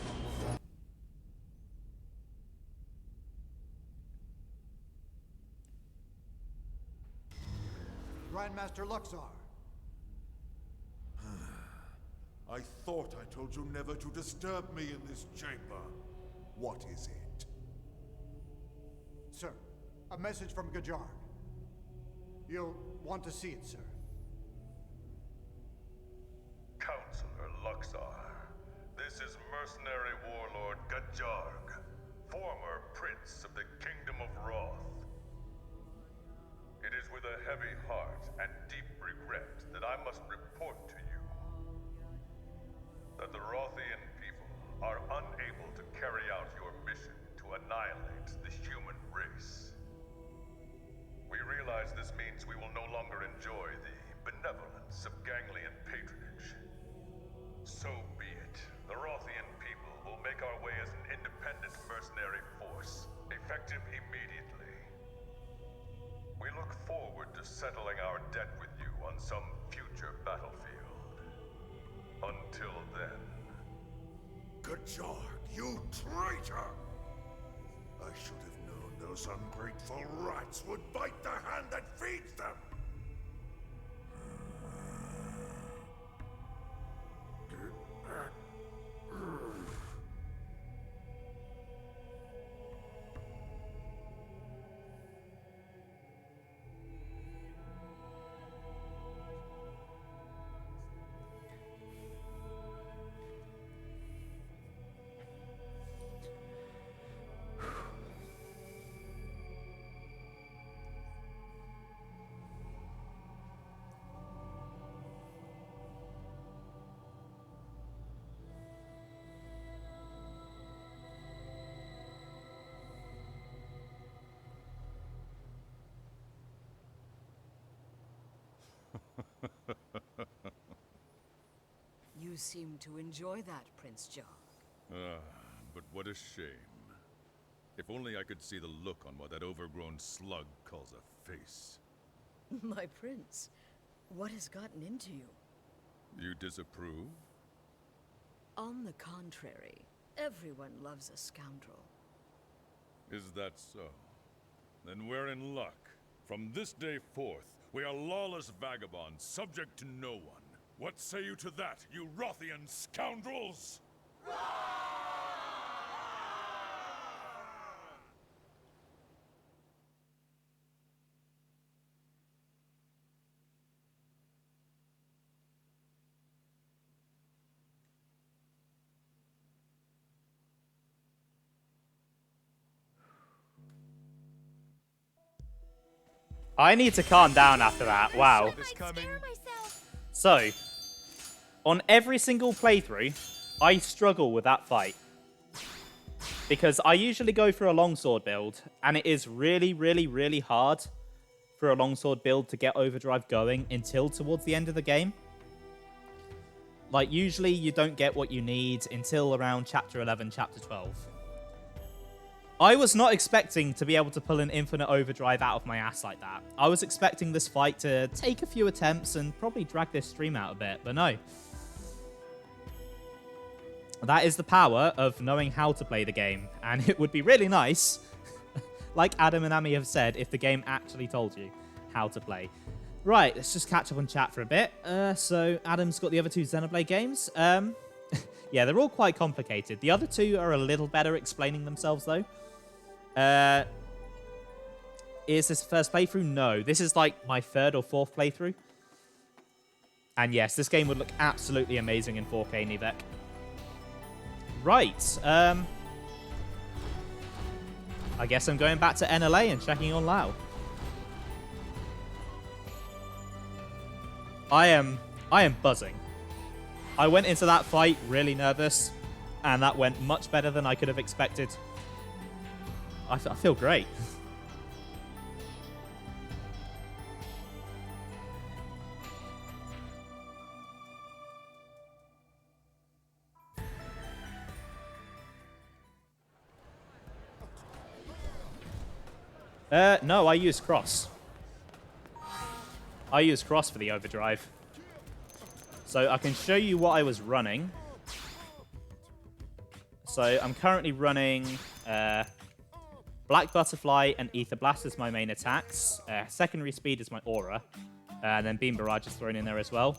Grandmaster Luxar. I thought I told you never to disturb me in this chamber. What is it? Sir, a message from Gajar. You'll want to see it, sir. Counselor Luxar, this is mercenary warlord Gajarg, former prince of the Kingdom of Roth. It is with a heavy heart and deep regret that I must report to you that the Rothian people are unable to carry out your mission to annihilate the human race. We realize this means we will no longer enjoy the benevolence of Ganglion patronage. So be it. The Rothian people will make our way as an independent mercenary force, effective immediately. We look forward to settling our debt with you on some future battlefield. Until then... Gajarg, you traitor! I should have known those ungrateful rats would bite the hand that feeds them! seem to enjoy that, Prince John. But what a shame. If only I could see the look on what that overgrown slug calls a face. My prince, what has gotten into you? You disapprove? On the contrary, everyone loves a scoundrel. Is that so? Then we're in luck. From this day forth, we are lawless vagabonds, subject to no one. What say you to that, you Rothian scoundrels? I need to calm down after that. Wow. So, on every single playthrough, I struggle with that fight. Because I usually go for a longsword build, and it is really, really, really hard for a longsword build to get overdrive going until towards the end of the game. Like, usually you don't get what you need until around Chapter 11, Chapter 12. I was not expecting to be able to pull an infinite overdrive out of my ass like that. I was expecting this fight to take a few attempts and probably drag this stream out a bit, but no. That is the power of knowing how to play the game, and it would be really nice, like Adam and Ami have said, if the game actually told you how to play. Right, let's just catch up on chat for a bit. So Adam's got the other two Xenoblade games. Yeah, they're all quite complicated. The other two are a little better explaining themselves, though. Is this the first playthrough? No, this is like my third or fourth playthrough. And yes, this game would look absolutely amazing in 4K, Nivek. Right, I guess I'm going back to NLA and checking on Lao. I am buzzing. I went into that fight really nervous, and that went much better than I could have expected. I feel great. No, I use cross. I use cross for the overdrive. So I can show you what I was running. So I'm currently running Black Butterfly and Ether Blast as my main attacks. Secondary Speed is my aura. And then Beam Barrage is thrown in there as well.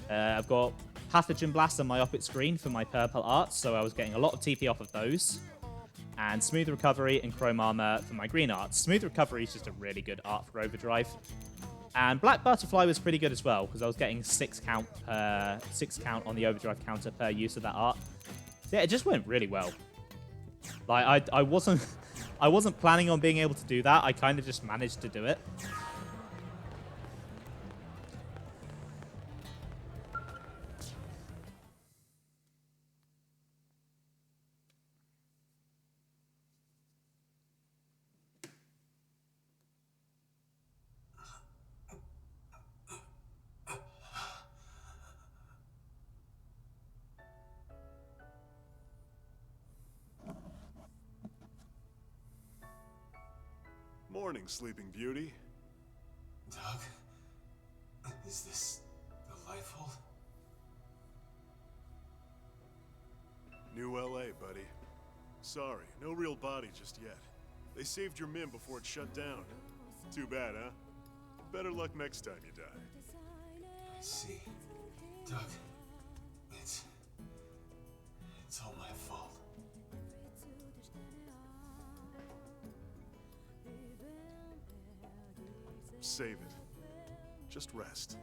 I've got Pathogen Blast and Myopic Screen for my purple arts, so I was getting a lot of TP off of those. And Smooth Recovery and Chrome Armor for my green arts. Smooth Recovery is just a really good art for overdrive. And Black Butterfly was pretty good as well, because I was getting 6 count on the overdrive counter per use of that art. So yeah, it just went really well. Like I wasn't planning on being able to do that. I kind of just managed to do it. Morning, Sleeping Beauty. Doug? Is this the Lifehold? New LA, buddy. Sorry, no real body just yet. They saved your Mim before it shut down. Too bad, huh? Better luck next time you die. I see. Doug, it's all my fault. Save it. Just rest.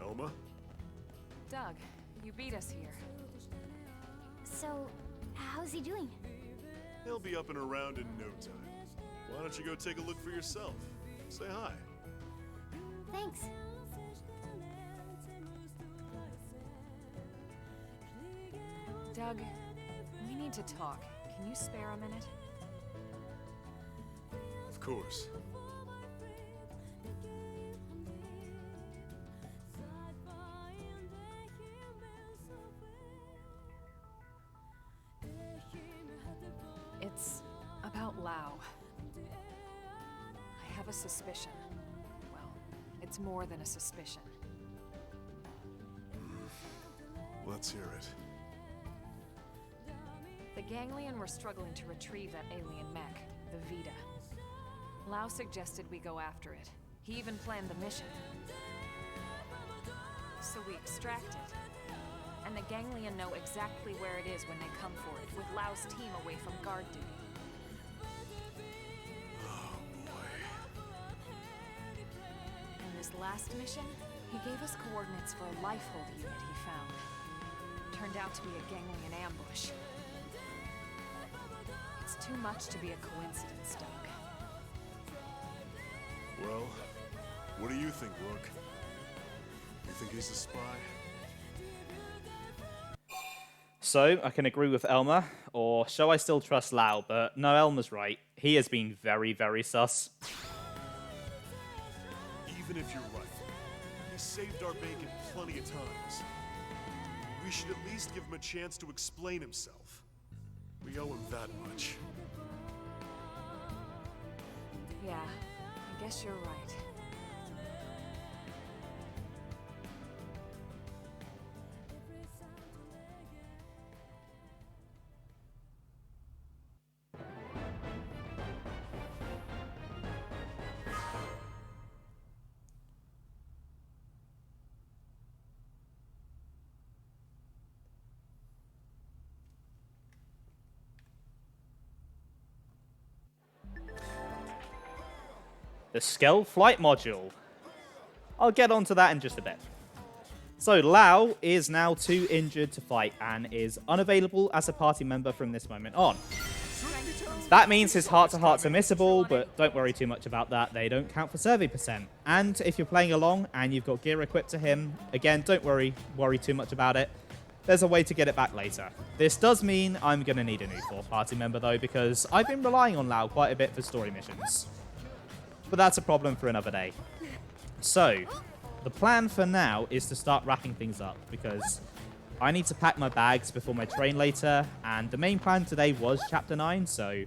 Elma? Doug, you beat us here. So, how's he doing? He'll be up and around in no time. Why don't you go take a look for yourself? Say hi. Thanks. Doug, we need to talk. Can you spare a minute? Of course. It's about Lao. I have a suspicion. Well, it's more than a suspicion. Let's hear it. The Ganglion were struggling to retrieve that alien mech, the Vita. Lao suggested we go after it. He even planned the mission. So we extract it. And the Ganglion know exactly where it is when they come for it, with Lao's team away from guard duty. Oh boy. And this last mission, he gave us coordinates for a lifehold unit he found. Turned out to be a Ganglion ambush. It's too much to be a coincidence, Doug. Well, what do you think, Rook? You think he's a spy? So, I can agree with Elmer, or shall I still trust Lao? But no, Elmer's right. He has been very, very sus. Even if you're right, he saved our bacon plenty of times. We should at least give him a chance to explain himself. We owe him that much. Yeah, I guess you're right. The Skell Flight Module. I'll get onto that in just a bit. So Lao is now too injured to fight and is unavailable as a party member from this moment on. That means his heart-to-hearts are missable, but don't worry too much about that. They don't count for survey percent. And if you're playing along and you've got gear equipped to him, again, don't worry too much about it. There's a way to get it back later. This does mean I'm going to need a new 4th party member, though, because I've been relying on Lao quite a bit for story missions. But that's a problem for another day. So, the plan for now is to start wrapping things up, because I need to pack my bags before my train later, and the main plan today was Chapter 9, so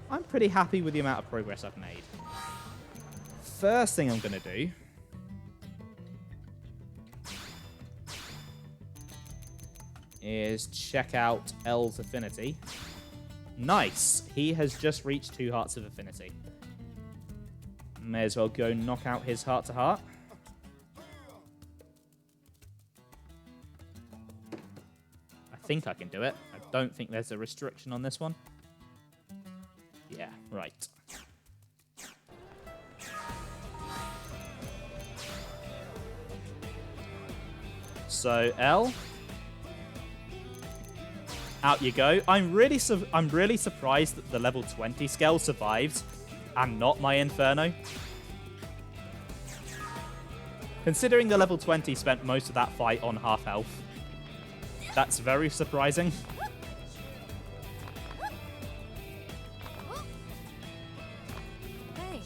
I'm pretty happy with the amount of progress I've made. First thing I'm going to do is check out L's affinity. Nice! He has just reached 2 hearts of affinity. May as well go knock out his heart-to-heart. I think I can do it. I don't think there's a restriction on this one. Yeah, right. So, L. Out you go. I'm really surprised that the level 20 Skell survives and not my Inferno. Considering the level 20 spent most of that fight on half health. That's very surprising. Hey.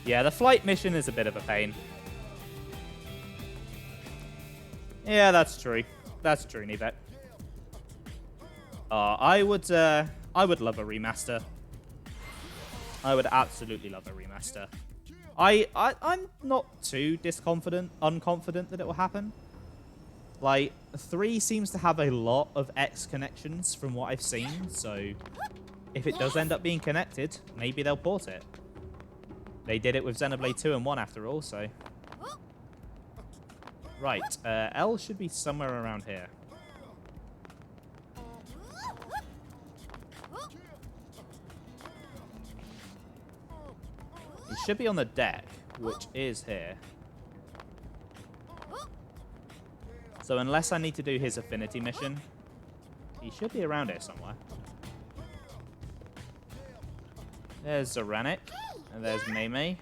Yeah, the flight mission is a bit of a pain. Yeah, that's true. That's true, Nivet. I would love a remaster. I would absolutely love a remaster. I'm not too unconfident that it will happen. Like, 3 seems to have a lot of X connections from what I've seen, so if it does end up being connected, maybe they'll port it. They did it with Xenoblade 2 and 1 after all, so... Right, L should be somewhere around here. He should be on the deck, which is here. So unless I need to do his affinity mission, he should be around here somewhere. There's Zoranic, and there's Mei Mei.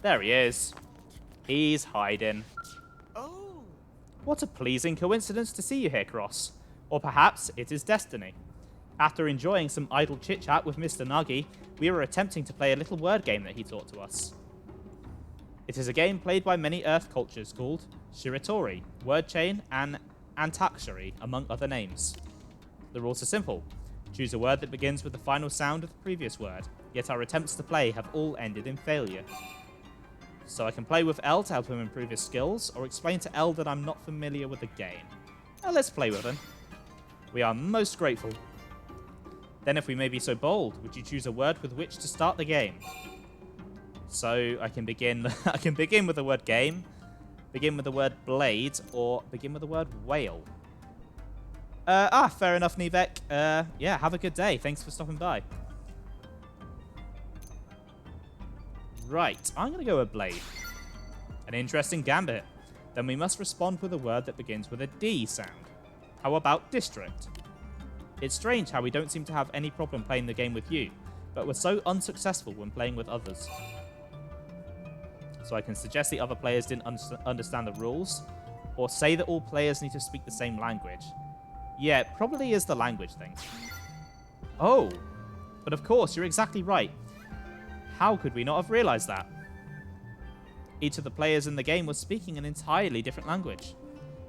There he is. He's hiding. Oh, What a pleasing coincidence to see you here, Cross. Or perhaps it is destiny. After enjoying some idle chit-chat with Mr. Nagi, we were attempting to play a little word game that he taught to us. It is a game played by many Earth cultures called Shiratori, Word Chain, and Antaksari, among other names. The rules are simple. Choose a word that begins with the final sound of the previous word, yet our attempts to play have all ended in failure. So I can play with L to help him improve his skills, or explain to L that I'm not familiar with the game. Let's play with him. We are most grateful. Then if we may be so bold, would you choose a word with which to start the game? So I can begin I can begin with the word game, begin with the word blade, or begin with the word whale. Fair enough, Nivek. Yeah, have a good day. Thanks for stopping by. Right, I'm going to go with blade. An interesting gambit. Then we must respond with a word that begins with a D sound. How about district? It's strange how we don't seem to have any problem playing the game with you, but we're so unsuccessful when playing with others. So I can suggest the other players didn't understand the rules, or say that all players need to speak the same language. Yeah, it probably is the language thing. Oh, but of course, you're exactly right. How could we not have realized that? Each of the players in the game was speaking an entirely different language.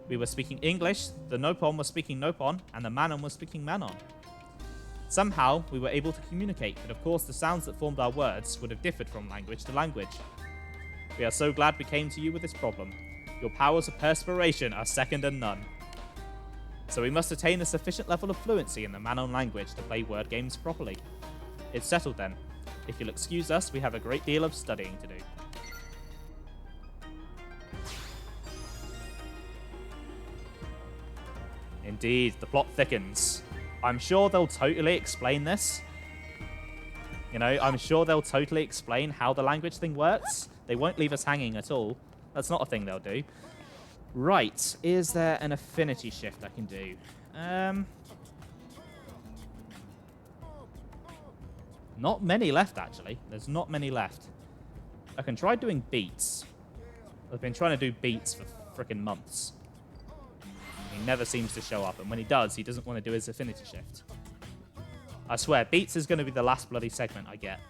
We were speaking English, the Nopon was speaking Nopon, and the Manon was speaking Manon. Somehow, we were able to communicate, but of course the sounds that formed our words would have differed from language to language. We are so glad we came to you with this problem. Your powers of perspiration are second to none. So we must attain a sufficient level of fluency in the Manon language to play word games properly. It's settled then. If you'll excuse us, we have a great deal of studying to do. Indeed, the plot thickens. I'm sure they'll totally explain this. You know, I'm sure they'll totally explain how the language thing works. They won't leave us hanging at all. That's not a thing they'll do. Right, is there an affinity shift I can do? Not many left, actually. There's not many left. I can try doing beats. I've been trying to do beats for frickin' months. He never seems to show up, and when he does, he doesn't want to do his affinity shift. I swear, beats is going to be the last bloody segment I get.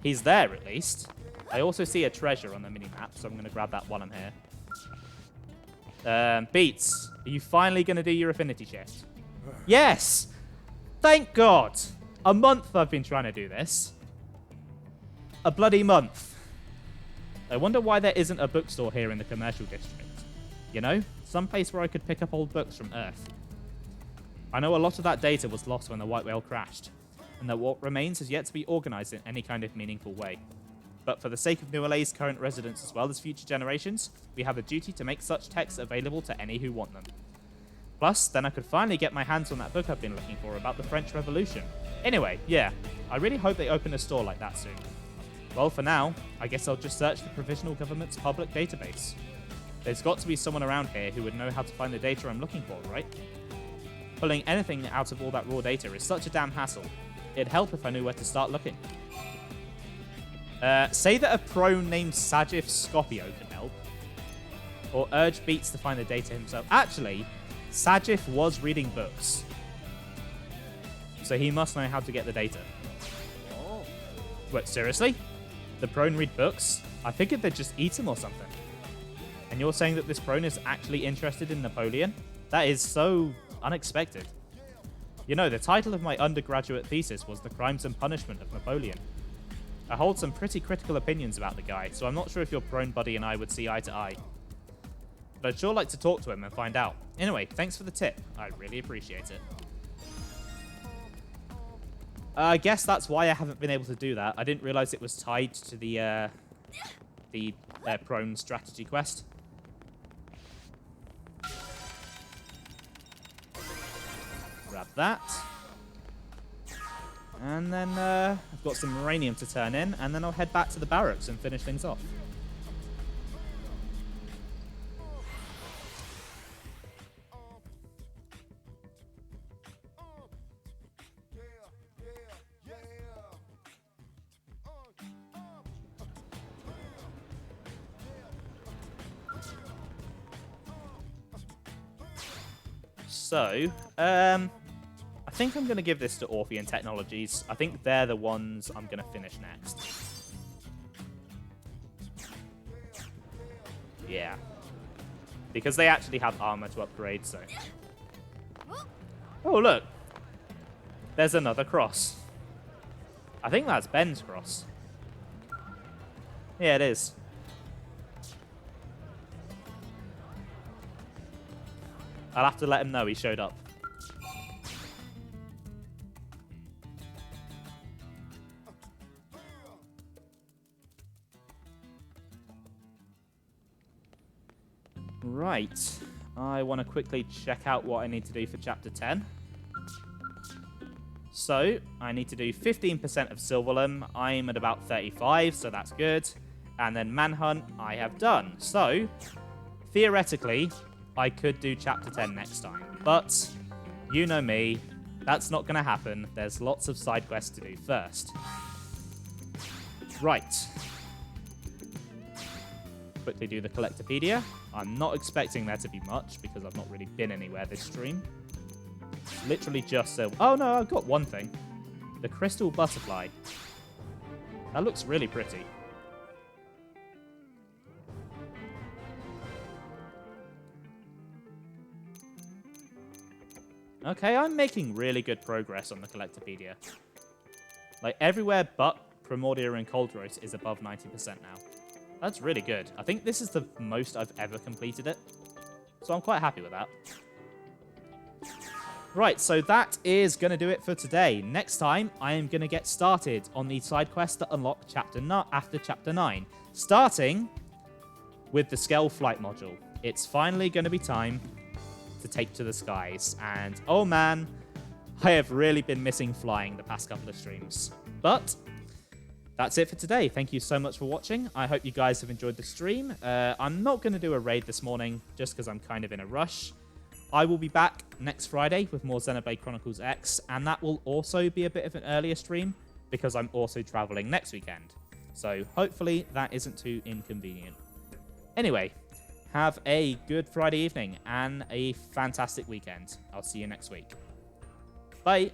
He's there, at least. I also see a treasure on the mini-map, so I'm going to grab that while I'm here. Beats, are you finally going to do your affinity shift? Yes! Thank God! A month I've been trying to do this. A bloody month. I wonder why there isn't a bookstore here in the commercial district. You know, some place where I could pick up old books from Earth. I know a lot of that data was lost when the White Whale crashed, and that what remains has yet to be organized in any kind of meaningful way. But for the sake of New LA's current residents as well as future generations, we have a duty to make such texts available to any who want them. Plus, then I could finally get my hands on that book I've been looking for about the French Revolution. Anyway, yeah, I really hope they open a store like that soon. Well, for now, I guess I'll just search the provisional government's public database. There's got to be someone around here who would know how to find the data I'm looking for, right? Pulling anything out of all that raw data is such a damn hassle. It'd help if I knew where to start looking. Say that a prone named Sajif Scopio can help. Or urge Beats to find the data himself. Actually, Sajif was reading books. So he must know how to get the data. Oh. Wait, seriously? The prone read books? I figured they'd just eat them or something. And you're saying that this prone is actually interested in Napoleon? That is so unexpected. You know, the title of my undergraduate thesis was The Crimes and Punishment of Napoleon. I hold some pretty critical opinions about the guy, so I'm not sure if your prone buddy and I would see eye to eye. But I'd sure like to talk to him and find out. Anyway, thanks for the tip. I really appreciate it. I guess that's why I haven't been able to do that. I didn't realize it was tied to the prone strategy quest. Grab that. And then I've got some uranium to turn in, and then I'll head back to the barracks and finish things off. So, I think I'm going to give this to Orphean Technologies. I think they're the ones I'm going to finish next. Yeah. Because they actually have armor to upgrade, so... Oh, look. There's another cross. I think that's Ben's cross. Yeah, it is. I'll have to let him know he showed up. Right. I want to quickly check out what I need to do for Chapter 10. So, I need to do 15% of Silverlum. I'm at about 35, so that's good. And then Manhunt, I have done. So, theoretically, I could do Chapter 10 next time. But, you know me, that's not going to happen. There's lots of side quests to do first. Right. Quickly do the Collectopedia. I'm not expecting there to be much, because I've not really been anywhere this stream. Literally just so... Oh, no, I've got one thing. The Crystal Butterfly. That looks really pretty. Okay, I'm making really good progress on the Collectopedia. Like, everywhere but Primordia and Coldros is above 90% now. That's really good. I think this is the most I've ever completed it. So I'm quite happy with that. Right, so that is going to do it for today. Next time, I am going to get started on the side quests that unlock after Chapter 9. Starting with the Skell Flight module. It's finally going to be time to take to the skies. And, oh man, I have really been missing flying the past couple of streams. But that's it for today. Thank you so much for watching. I hope you guys have enjoyed the stream. I'm not going to do a raid this morning just because I'm kind of in a rush. I will be back next Friday with more Xenoblade Chronicles X, and that will also be a bit of an earlier stream because I'm also traveling next weekend. So hopefully that isn't too inconvenient. Anyway, have a good Friday evening and a fantastic weekend. I'll see you next week. Bye.